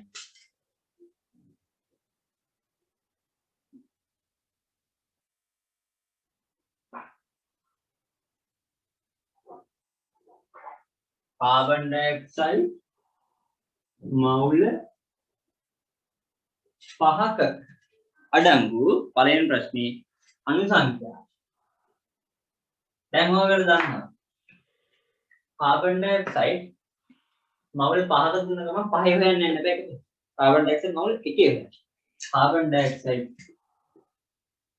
කාබන් ඩයොක්සයිඩ් මවුල 5ක අඩංගු පළවෙනි ප්‍රශ්නේ අණු සංඛ්‍යාව. දැන් ඔයගොල්ලෝ දන්නවා කාබන් ඩයොක්සයිඩ් මවුල 5ක දුන්න ගමන් 5 හොයන්න යන්න බෑ. කාබන් ඩයොක්සයිඩ් මවුල 1 හොයන්න. කාබන් ඩයොක්සයිඩ්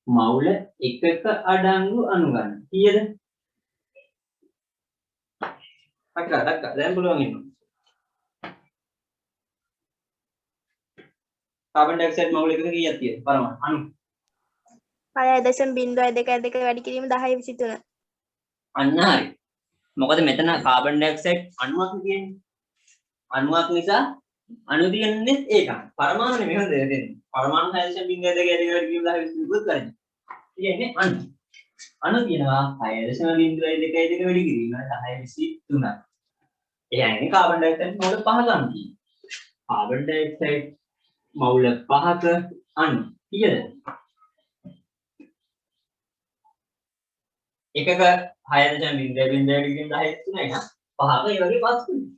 මවුල 1ක අඩංගු අණු ගන්න. කීයද? දක්ක දැන් පුළුවන් ඉන්න. කාබන් ඩයොක්සයිඩ් මවුල එකක කීයක් තියෙද? පරමාණු අණු 6.02 වැඩි කිරීම 1023. අන්න හරි. මොකද මෙතන කාබන් ඩයොක්සයිඩ් අණුවක් කියන්නේ. අණුවක් නිසා අණු තියෙන්නේ ඒකම. පරමාණු නෙමෙයි හොඳ දෙන්නේ. පරමාණු 6.02 ගැටි කියමු 10 20 දුක කරන්නේ. කියන්නේ අණු. අණු කියනවා 6.02 වැඩි කිරීම 10 23. ඒ කියන්නේ කාබන් ඩයොක්සයිඩ් මවුල 5 ගන්න තියෙනවා. කාබන් ඩයොක්සයිඩ් මවුල 5ක අණු කීයද? එකක 6.02 වැඩි කිරීම 10 23යි නම් 5ක ඒ වගේ 5 තුනයි.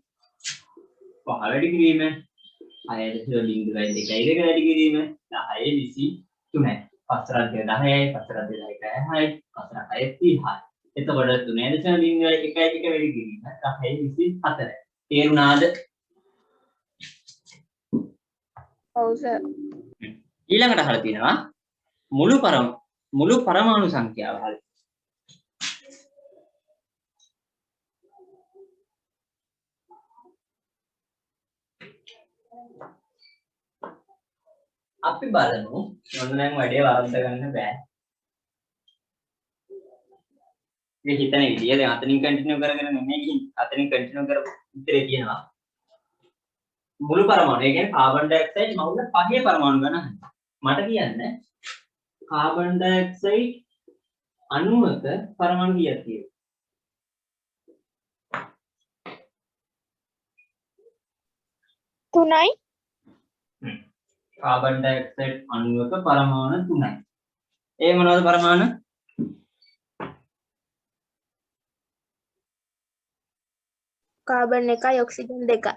5 වැඩි කිරීම 6.02 වැඩි කිරීම 10 23යි. 5 රද්දේ 10යි 5 රද්දේ 10යි 5 රද්දේ 30යි. එතකොට 3.01 වැඩි කිරීම 10 24යි. තේරුණාද? ඔව් සර්. ඊළඟට අහලා තියෙනවා මුළු පරමාණු සංඛ්‍යාව හරි. අපි බලමු මොන නම් වැඩේ වරද්ද ගන්න බෑ. මේ හිතන විදිය දැන් අතනින් කන්ටිනියු කරගෙන නෙමෙයි ගිහින් අතනින් කන්ටිනියු කරපු උත්තරේ තියෙනවා. මුළු පරමාණු ඒ කියන්නේ කාබන් ඩයොක්සයිඩ් මවුල 5 පරමාණු ගණන්. මට කියන්න කාබන් ඩයොක්සයිඩ් අණුවක පරමාණු කීයක් තියෙනවද? තුනයි. Carbon dioxide අණුවක පරමාණු 3යි. ඒ මොනවද පරමාණු? Carbon 1යි oxygen 2යි.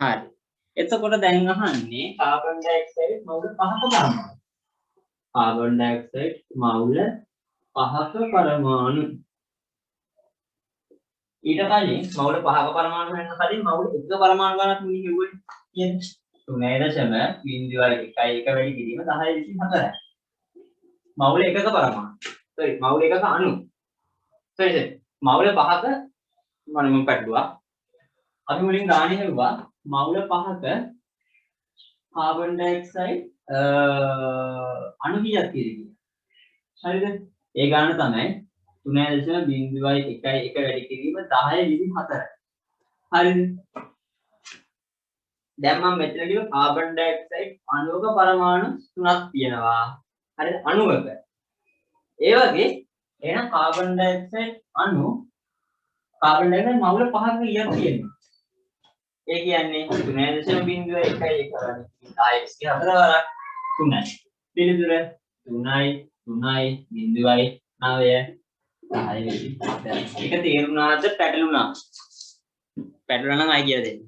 හරි. එතකොට දැන් අහන්නේ කාබන් ඩයොක්සයිඩ් මවුල 5ක පරමාණු. කාබන් ඩයොක්සයිඩ් මවුල 5ක පරමාණු. ඊට කලින් මවුල 5ක පරමාණු වෙන කලින් මවුල 1ක පරමාණු ගණනක් මුලින් කිව්වනේ. කියන්නේ 3.01 වැඩි කිරීම 1024යි. මවුල 1ක පරමාණු. sorry මවුල 1ක අණු. sorry මවුල 5ක මම පැටලුවා. අපි මුලින් ගානේ හෙව්වා මවුල 5ක කාබන් ඩයොක්සයිඩ් අණු කීයක් තියෙද කියලා. හරිද? ඒ ගාන තමයි 3.01 වැඩි කිරීම 1024යි. හරිද? දැන් මම මෙතන කිව්ව කාබන් ඩයොක්සයිඩ් අණුවක පරමාණු 3ක් තියෙනවා. හරිද? අණුවක. ඒ වගේ එහෙනම් කාබන් ඩයොක්සයිඩ් අණු කාබන් ඩයොක්සයිඩ් මවුල 5ක කීයක් තියෙනවා? ඒ කියන්නේ 3.01 වැඩි කිරීම 1024 වරක් 3යි. පිළිතුර 3යි 3යි 0.9 10 ඒක තේරුණාද පැටලුණා? පැටලුණා නම් ආයි කියලා දෙන්න.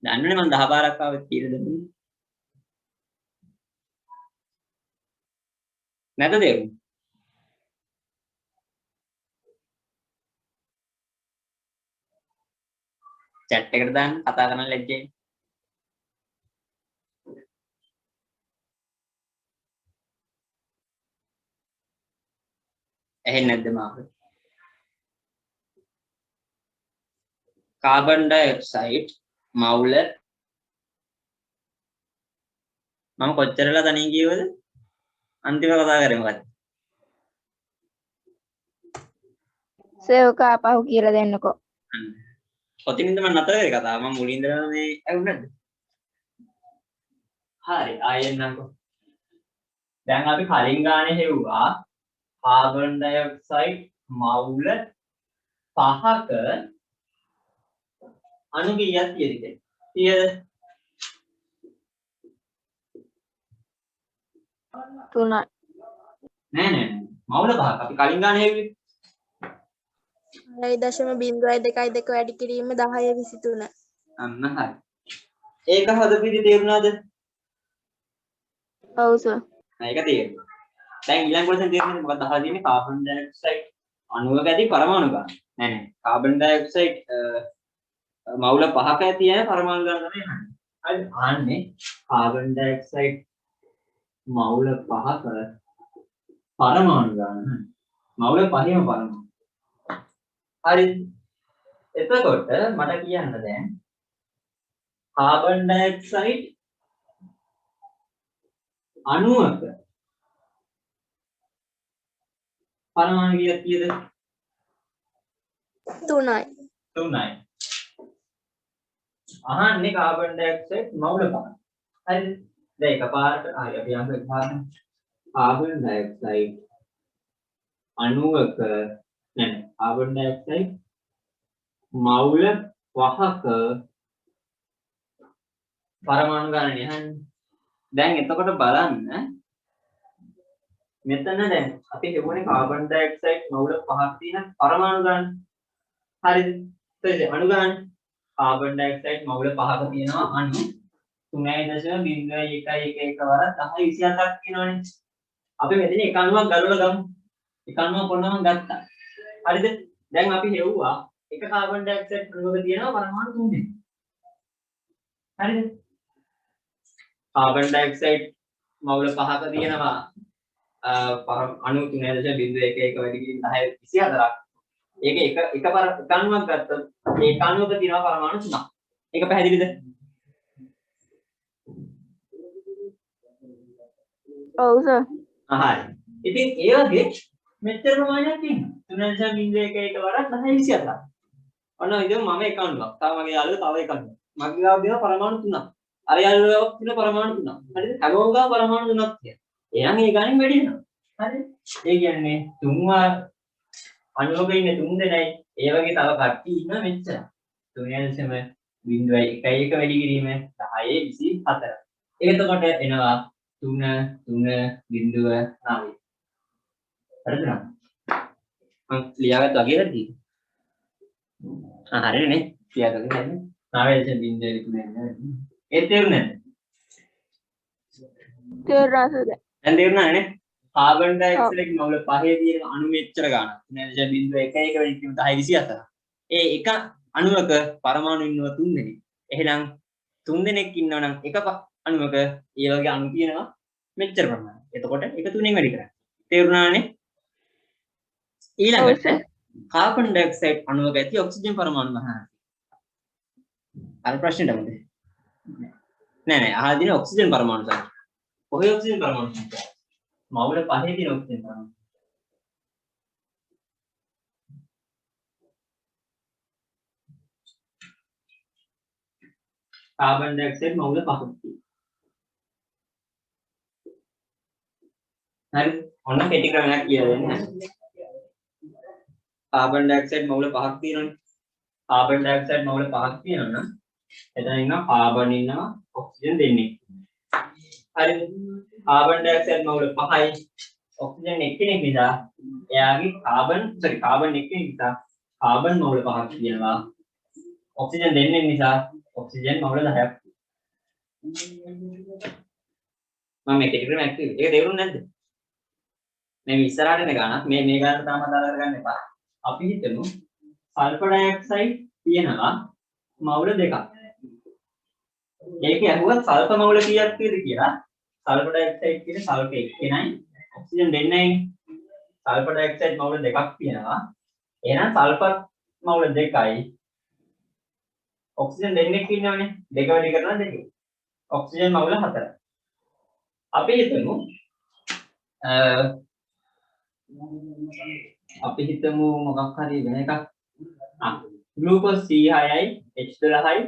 දන්නවනේ මම 10 පාරක් ආවෙත් කියලා දෙන්නේ. නැත තේරුම්. chat එකට දාන්න කතා කරන්න ලැජ්ජයි. ඇහෙන්නේ නැද්ද මාව? කාබන් ඩයොක්සයිඩ් මවුල මම කොච්චරලා තනින් කියවද? අන්තිම කතා කරේ මොකක්ද? සර් ඔක ආපහු කියලා දෙන්නකෝ. කොතිනින්ද මම නතර කරේ කතාව? මම මුලින් ඉඳලා මේ ඇහුන්නේ නැද්ද? හරි ආයෙන්නම්කෝ. දැන් අපි කලින් ගානේ හෙව්වා කාබන් ඩයොක්සයිඩ් මවුල 5ක අණු කීයක් තියෙද කියලා. කීයද? 3යි. නෑ. මවුල 5ක අපි කලින් ගානේ හෙව්වේ. 6.02 වැඩි කිරීම 1023. අන්න හරි. ඒක හදපිටි තේරුණාද? ඔව් සර්. ඒක තේරුණා. දැන් ඊළඟ කොටසෙන් තේරෙන්නේ මොකක්ද අහලා තියෙන්නේ කාබන් ඩයොක්සයිඩ් අණුවක ඇති පරමාණු ගන්න. නෑ. කාබන් ඩයොක්සයිඩ් මවුල 5ක ඇති යන පරමාණු ගන්න තමයි අහන්නේ. හරි. ආන්නේ කාබන් ඩයොක්සයිඩ් මවුල 5ක පරමාණු ගන්න. මවුල 5ම පරමාණු. හරි. එතකොට මට කියන්න දැන් කාබන් ඩයොක්සයිඩ් අණුවක පරමාණු කීයක් තියෙද? 3යි. 3යි. අහන්නේ කාබන් ඩයොක්සයිඩ් මවුල පහ. හරිද? දැන් එකපාරට අපි යන්න එකපාරට කාබන් ඩයොක්සයිඩ් අණුවක නෑ කාබන් ඩයොක්සයිඩ් මවුල පහක පරමාණු ගණනය අහන්නේ. දැන් එතකොට බලන්න මෙතන දැන් අපි හිතුවනේ කාබන් ඩයොක්සයිඩ් මවුල පහක් තියෙන පරමාණු ගණන. හරිද? එතකොට අණු ගණන කාබන් ඩයොක්සයිඩ් මවුල පහක තියෙනවා අණු 3.0111 වර 1027ක් තියෙනවනේ. අපි මෙතන එක අණුවක් ගලවලා ගමු. එක අණුවක් පොන්නම ගත්තා. හරිද? දැන් අපි හෙව්වා එක කාබන් ඩයොක්සයිඩ් අණුවක තියෙනවා පරමාණු 3 දෙනෙක්. හරිද? කාබන් ඩයොක්සයිඩ් මවුල පහක තියෙනවා අණු 3.01 වැඩි කිරීම 1024ක්. ඒක එක අණුවක් ගත්තොත් ඒ අණුවක තියෙනවා පරමාණු 3ක්. ඒක පැහැදිලිද? ඔව් සර්. හරි. ඉතින් ඒ වගේ මෙච්චර ප්‍රමාණයක් තියෙනවා. 3.01 වරක් 1024ක්. ඔන්න ඉතින් මම එක අණුවක්. තව මගේ යාළුවා තව එක අණුවක්. මගේ ගාව දෙනවා පරමාණු 3ක්. අර යාළුවාව තියෙන පරමාණු 3ක්. හරිද? හැමෝම ගාව පරමාණු 3ක් තියෙනවා. එහෙනම් ඒ ගණන් වැඩි වෙනවා. හරිද? ඒ කියන්නේ තුන්වා අණුවක ඉන්නේ 3 දෙනයි. ඒ වගේ තව කට්ටිය ඉන්නවා මෙච්චර. 3.01 වැඩි කිරීම 1024. එතකොට එනවා 3.3.9. හරිද? මම ලියාගත්ත වගේ හරිද? හරිනේ. ලියාගත්ත හරිනේ. 9.0 ඒ තේරුණාද? තේරුණා සර්. දැන් තේරුණානේ? කාබන් ඩයොක්සයිඩ් මවුල පහේ තියෙන අණු මෙච්චර ගන්න. 0.11 වැඩි කිරීම 1024. ඒ එක අණුවක පරමාණු ඉන්නවා 3 දෙනෙක්. එහෙනම් 3 දෙනෙක් ඉන්නවා නම් එක අණුවක ඒ වගේ අණු තියෙනවා මෙච්චර ප්‍රමාණයක්. එතකොට එක 3ෙන් වැඩි කරන්නේ. තේරුණානේ? ඊළඟට කාබන් ඩයොක්සයිඩ් අණුවක ඇති ඔක්සිජන් පරමාණු මහා. අර ප්‍රශ්නෙට මොකද? නෑ අහලා දින ඔක්සිජන් පරමාණු සංඛ්‍යාව. කොහේ ඔක්සිජන් පරමාණු සංඛ්‍යාව? මවුල පහේ තියෙන ඔක්සිජන් පරමාණු. කාබන් ඩයොක්සයිඩ් මවුල පහක් තියෙනවා. හරි. ඔන්න කෙටි ක්‍රමයක් කියලා දෙන්න. කාබන් ඩයොක්සයිඩ් මවුල පහක් තියෙනවනේ. කාබන් ඩයොක්සයිඩ් මවුල පහක් තියෙනවා නම් එතන ඉන්නවා කාබන් ඉන්නවා ඔක්සිජන් දෙන්නෙක්. හරිද? කාබන් ඩයොක්සයිඩ් මවුල 5යි ඔක්සිජන් එක්කෙනෙක් නිසා එයාගේ කාබන් එක්කෙනෙක් නිසා කාබන් මවුල 5ක් තියෙනවා. ඔක්සිජන් දෙන්නෙක් නිසා ඔක්සිජන් මවුල 10ක්. මම මේක ටික ක්‍රමයක් කිව්වේ. ඒක තේරුණේ නැද්ද? මේ ඉස්සරහට එන ගානක් මේ ගානට තාම අදාළ කරගන්න එපා. අපි හිතමු සල්ෆර් ඩයොක්සයිඩ් තියෙනවා මවුල දෙකක්. ඒකේ අහුවත් සල්ෆර් මවුල කීයක් තියෙද කියලා. සල්ෆර් ඩයොක්සයිඩ් කියන්නේ සල්ෆර් එක්කෙනයි ඔක්සිජන් දෙන්නයි. සල්ෆර් ඩයොක්සයිඩ් මවුල දෙකක් තියෙනවා. එහෙනම් සල්ෆර් මවුල දෙකයි ඔක්සිජන් දෙන්නෙක් ඉන්නවනේ. දෙක වැඩි කරනවා දෙකයි. ඔක්සිජන් මවුල 4යි. අපි හිතමු මොකක් හරි වෙන එකක්. ග්ලූකෝස් C6යි H12යි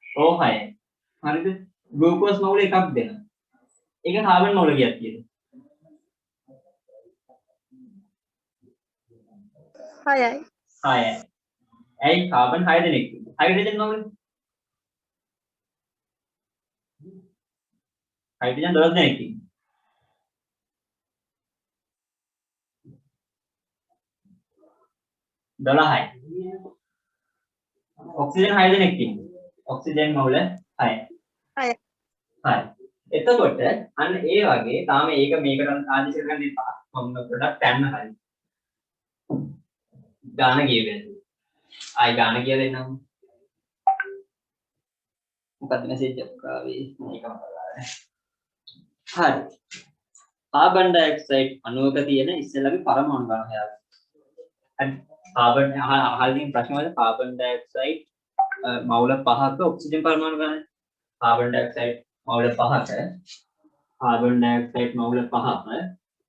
O6යි. හරිද? ග්ලූකෝස් මවුල එකක් දෙනවා. ඒක කාබන් මවුල කීයක් තියෙද? 6යි. 6යි. ඇයි කාබන් 6 දෙනෙක් තියෙන්නේ? හයිඩ්‍රජන් මවුල? හයිඩ්‍රජන් 12 දෙනෙක් තියෙනවා. 12යි. ඔක්සිජන් 6 දෙනෙක් තියෙනවා. ඔක්සිජන් මවුල 6යි. 6යි. හරි. එතකොට අන්න ඒ වගේ තාම ඒක මේකට ආදේශ කරගන්න එපා. මම පොඩ්ඩක් ගන්න හරි. ගාන කියවෙන්න. ආයි ගාන කියලා දෙන්නම්. මොකක්ද මෙසේජ් එකක් ආවේ? මේකම බලන්න. හරි. කාබන් ඩයොක්සයිඩ් අණුවක තියෙන ඉස්සෙල්ලාගේ පරමාණු ගණන හොයාගන්න. හරි. කාබන් අහලින් ප්‍රශ්න වල කාබන් ඩයොක්සයිඩ් මවුල 5ක ඔක්සිජන් පරමාණු ගණන. කාබන් ඩයොක්සයිඩ් මවුල 5ක කාබන් ඩයොක්සයිඩ් මවුල 5ක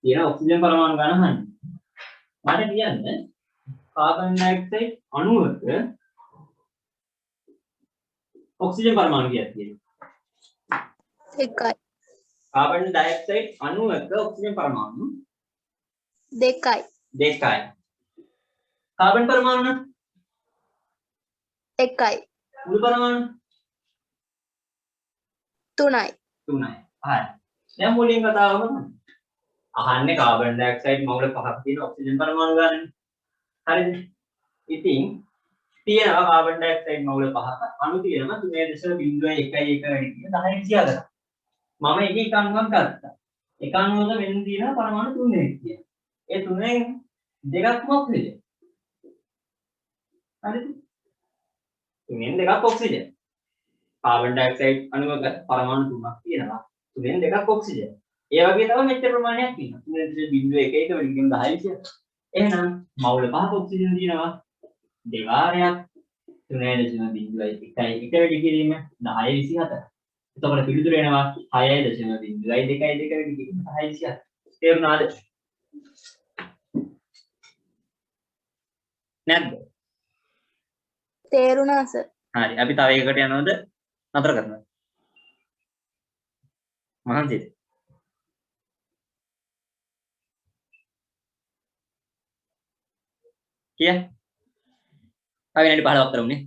තියෙන ඔක්සිජන් පරමාණු ගණන හොයන්න. මට කියන්න කාබන් ඩයොක්සයිඩ් අණුවක ඔක්සිජන් පරමාණු කීයක් තියෙනවා? එකයි කාබන් ඩයොක්සයිඩ් අණුවක ඔක්සිජන් පරමාණු දෙකයි 2යි. කාබන් පරමාණු එකයි මුළු පරමාණු 3යි 3යි. හරි. දැන් මුලින් කතාව කරමු. අහන්නේ කාබන් ඩයොක්සයිඩ් මවුල 5ක් තියෙන ඔක්සිජන් පරමාණු ගන්න. හරිද? ඉතින් තියෙනවා කාබන් ඩයොක්සයිඩ් මවුල 5ක අණු තියෙනවා 3.01 වැඩි කියන 10 24. මම එක අණුවක් ගත්තා. එක අණුවක වෙන තියෙනවා පරමාණු 3 දෙනෙක් කියලා. ඒ 3ෙන් දෙකක්ම ඔක්සිජන්. හරිද? 3ෙන් දෙකක් ඔක්සිජන්. කාබන් ඩයොක්සයිඩ් අණුවක පරමාණු 3ක් තියෙනවා. 3ෙන් දෙකක් ඔක්සිජන්. ඒ වගේ තමයි මෙච්චර ප්‍රමාණයක් තියෙනවා. 3.01 වැඩි කියන 10 24. එහෙනම් මවුල 5ක ඔක්සිජන් තියෙනවා. දෙවාරයක් 3.01 වැඩි කිරීම 1024. එතකොට පිළිතුර එනවා 6.22 වැඩි කිරීම 1024. තේරුණාද? නැද්ද? තේරුණා සර් හරි. අපි තව එකකට යනවද? නතර කරනවා. මහන්සිද? කිය? අපි විනාඩි 15ක් කරමුනේ.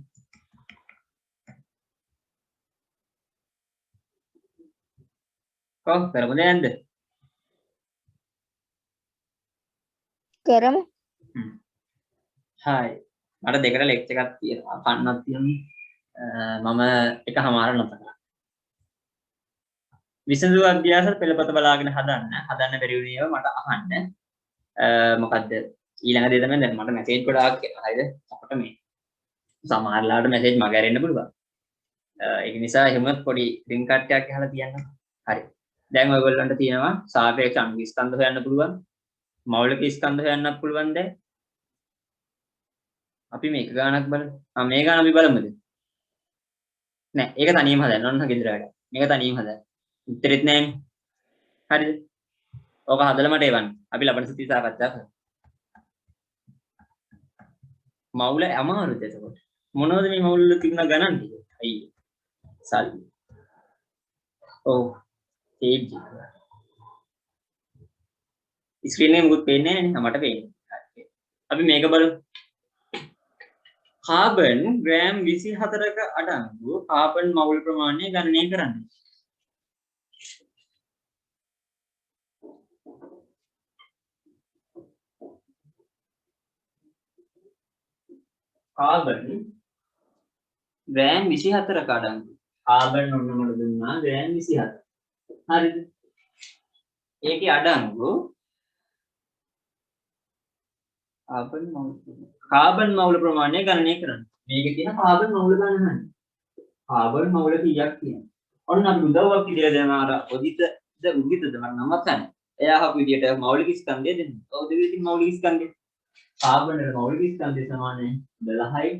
කොහොමද කරමුද නැද්ද? කරමු. හායි. මට දෙකට ලෙක්චර් එකක් තියෙනවා. කන්නක් තියෙනවා. මම එකමාර නතර. විසඳු අභ්‍යාස පෙළපත බලාගෙන හදන්න බැරි වුණේ මට අහන්න. මොකද්ද? ඊළඟ දේ තමයි දැන් මට මැසේජ් ගොඩාක් එනවා. හරිද? අපිට මේ සමහරලාට මැසේජ් මග ඇරෙන්න පුළුවන්. ඒක නිසා එහෙමත් පොඩි රින් කට්ටයක් ගහලා තියන්න. හරි. දැන් ඔයගොල්ලන්ට තියෙනවා සාපේක්ෂ අණු ස්කන්ධ හොයන්න පුළුවන්. මෞලික ස්කන්ධ හොයන්නත් පුළුවන් දැන්. අපි මේක ගානක් බලමු. මේ ගාන අපි බලමුද? නෑ, ඒක තනියම හදන්න ඕන ගෙදර වැඩ. මේක තනියම හදන්න. උත්තරෙත් නෑනේ. හරිද? ඕක හදලා මට එවන්න. අපි ලබන සතිය සාකච්ඡා කරමු. මවුල අමාරුද එතකොට? මොනවද මේ මවුල වල තිබුණ ගණන් ටික? අයියේ. සල්ලි. ඔව්. ඒජ්. ස්ක්‍රීන් එකේ මුකුත් පේන්නේ නෑනේ. මට පේන්නේ. අපි මේක බලමු. කාබන් ග්‍රෑම් 24ක අඩංගු කාබන් මවුල ප්‍රමාණය ගණනය කරන්න. කාබන් ග්‍රෑම් 24ක අඩංගු. කාබන් ඔන්න මට දුන්නා ග්‍රෑම් 24. හරිද? ඒකේ අඩංගු කාබන් මවුල ප්‍රමාණය ගණනය කරන්න. මේකේ තියෙන කාබන් මවුල ගණනයි. කාබන් මවුල කීයක් තියෙනවද? ඔන්න අපි උදව්වක් විදියට දෙනවා අර උදිතද මම නමක් ගන්න. එයා හපු විදියට මෞලික ස්කන්ධය දෙන්න. ඔව් දෙවියන් මෞලික ස්කන්ධය. කාබන් වල මෞලික ස්කන්ධය සමානයි 12යි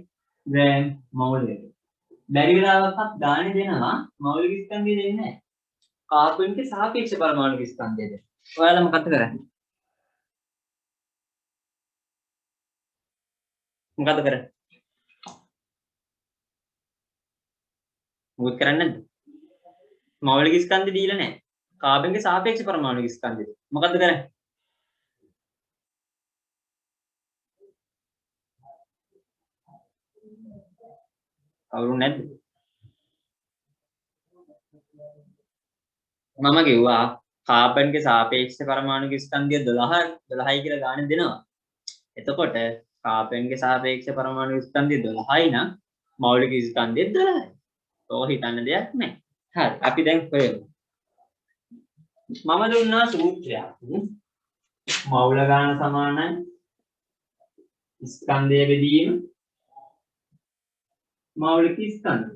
ග්‍රෑම් මවුලට. බැරි වෙලාවකත් ගානේ දෙනවා මෞලික ස්කන්ධය දෙන්නේ නැහැ. කාබන්ගේ සාපේක්ෂ පරමාණු ස්කන්ධය දෙන්න. ඔයාලා මොකද කරන්නේ? මොකද කරන්නේ? මොකද කරන්නේ නැද්ද? මෞලික ස්කන්ධය දීලා නැහැ. කාබන්ගේ සාපේක්ෂ පරමාණු ස්කන්ධය. මොකද කරන්නේ? කවුරු නැද්ද? මම කිව්වා කාබන්ගේ සාපේක්ෂ පරමාණු ස්කන්ධය 12යි කියලා ගානේ දෙනවා. එතකොට කාබන්ගේ සාපේක්ෂ පරමාණු ස්කන්ධය 12යි නම් මෞලික ස්කන්ධය 12යි. ඕක හිතන්න දෙයක් නැහැ. හරි. අපි දැන් හොයමු. මම දුන්නා සූත්‍රයක්. මෞල ගාන සමානයි ස්කන්ධය බෙදීම මෞලික ස්කන්ධය.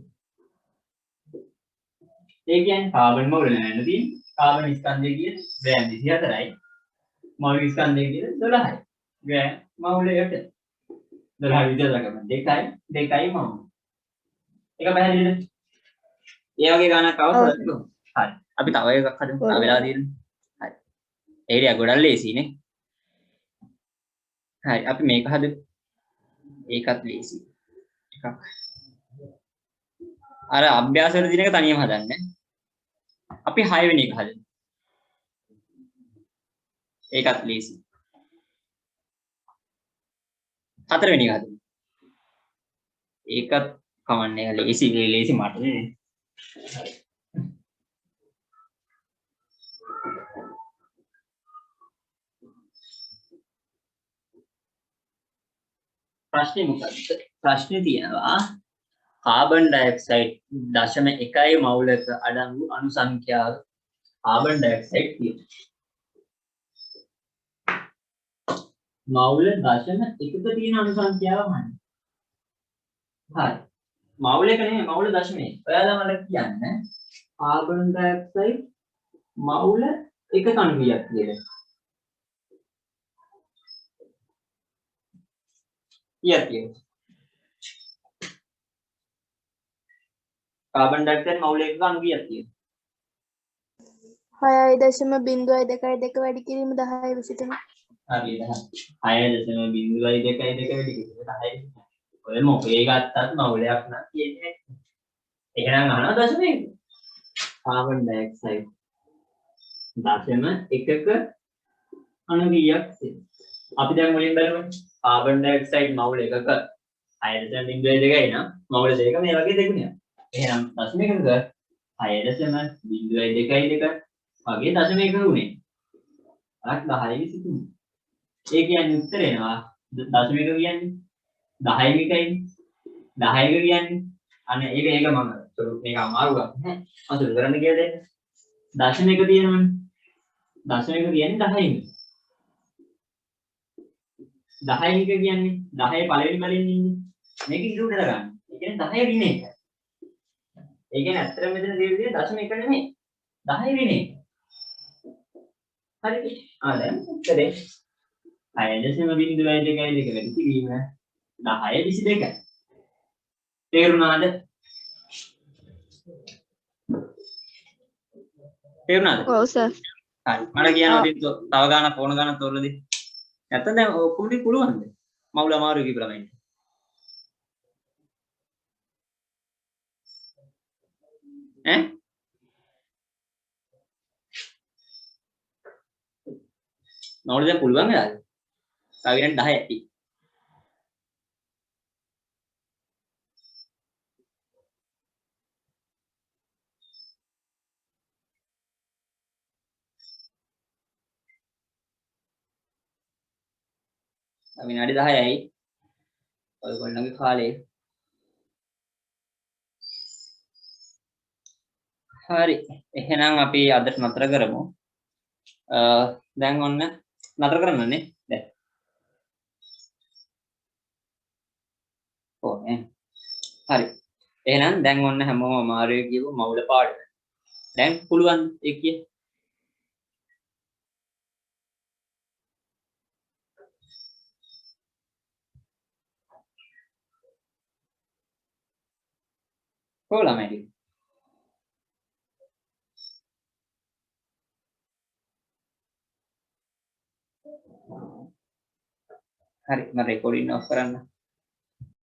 ඒ කියන්නේ කාබන් මෞල නෑනේ තියෙන්නේ. කාබන් ස්කන්ධය කියන්නේ ග්‍රෑම් 24යි. මෞලික ස්කන්ධය කියන්නේ 12යි. ග්‍රෑම් මෞලයට 12 විදිහටම 2යි මෞල. ඒක පැහැදිලිද? ඒ වගේ ගණනක් අවශ්‍යද? හරි. අපි තව එකක් හදමු. තව වෙලා තියෙනවා. හරි. ඒරියා ගොඩක් ලේසියිනේ. හරි. අපි මේක හදමු. ඒකත් ලේසි. එකක්. අර අභ්‍යාස වල දින එක තනියම හදන්නේ. අපි 6 වෙනි එක හදමු. ඒකත් ලේසි. 4 වෙනි එක හදමු. ඒකත් කමන්නේ ලේසි මට නේ. ප්‍රශ්නේ මොකක්ද? ප්‍රශ්නේ තියෙනවා කාබන් ඩයොක්සයිඩ් 0.1 මවුලක අඩංගු අණු සංඛ්‍යාව කාබන් ඩයොක්සයිඩ් තියෙනවා. මවුල 0.1ක තියෙන අණු සංඛ්‍යාව මොනවාද? හරි. මවුල එක නෙමෙයි මවුල 0.1. ඔයාලා මට කියන්න කාබන් ඩයොක්සයිඩ් මවුල එක කණු කීයක් කියලා. කීයක් තියෙනවද? කාබන් ඩයොක්සයිඩ් මවුල එක කණු කීයක් තියෙනවද? 6.02 වැඩි කිරීම 10 විසිටම. හරියට 6.02 වැඩි කිරීම 10. ඔය මොකේ ගත්තත් මවුලයක් නම් කියන්නේ. එහෙනම් අහනවා 0.1. කාබන් ඩයොක්සයිඩ් 0.1ක අණු කීයක් තියෙනවද? අපි දැන් මුලින් බලමු. කාබන් ඩයොක්සයිඩ් මවුල එකක 6.02යි නම් මවුල දෙක මේ වගේ දෙකුණයක්. එහෙනම් 0.1ක 6.02 වගේ 0.1 උනේ. අරක් 10 23. ඒ කියන්නේ උත්තර එනවා 0.1 කියන්නේ 10 එකයි 10 එක කියන්නේ අනේ ඒක මම මේක අමාරුවක් නේ. අසුර කරන්න කියලා දෙන්න. 0.1 තියෙනවනේ. 0.1 කියන්නේ 10 එක. 10 එක කියන්නේ 10 පළවෙනි බලෙන් ඉන්නේ. මේක ඉදිරියට ගන්න. ඒ කියන්නේ 10 ඍණ එක. ඒ කියන්නේ ඇත්තටම මෙතන දෙවිදේ 0.1 නෙමෙයි. 10 ඍණ එක. හරිද? දැන් උත්තරේ 6.02 වැඩි කිරීම 10.22. තේරුණාද? තේරුණාද? ඔව් සර්. හරි. මට කියනවා ඉතින් තව ගානක් ඕන ගානක් තෝරලා දෙන්න. නැත්තම් දැන් ඔක්කොම ටික පුළුවන්ද? මවුල අමාරුයි කියපු ළමයින්ට. ඈ? මවුල දැන් පුළුවන් නේද? තව විනාඩි 10ක් ඇති. විනාඩි 10යි. ඔයගොල්ලන්ගේ කාලේ. හරි. එහෙනම් අපි අදට නතර කරමු. දැන් ඔන්න නතර කරන්නනේ. දැන්. ඕනේ. හරි. එහෙනම් දැන් ඔන්න හැමෝම අමාරුවේ කියපු මවුල පාඩම. දැන් පුළුවන් ඒ කිය. කොහොමද? හරි මම රෙකෝඩින් ඔෆ් කරන්න.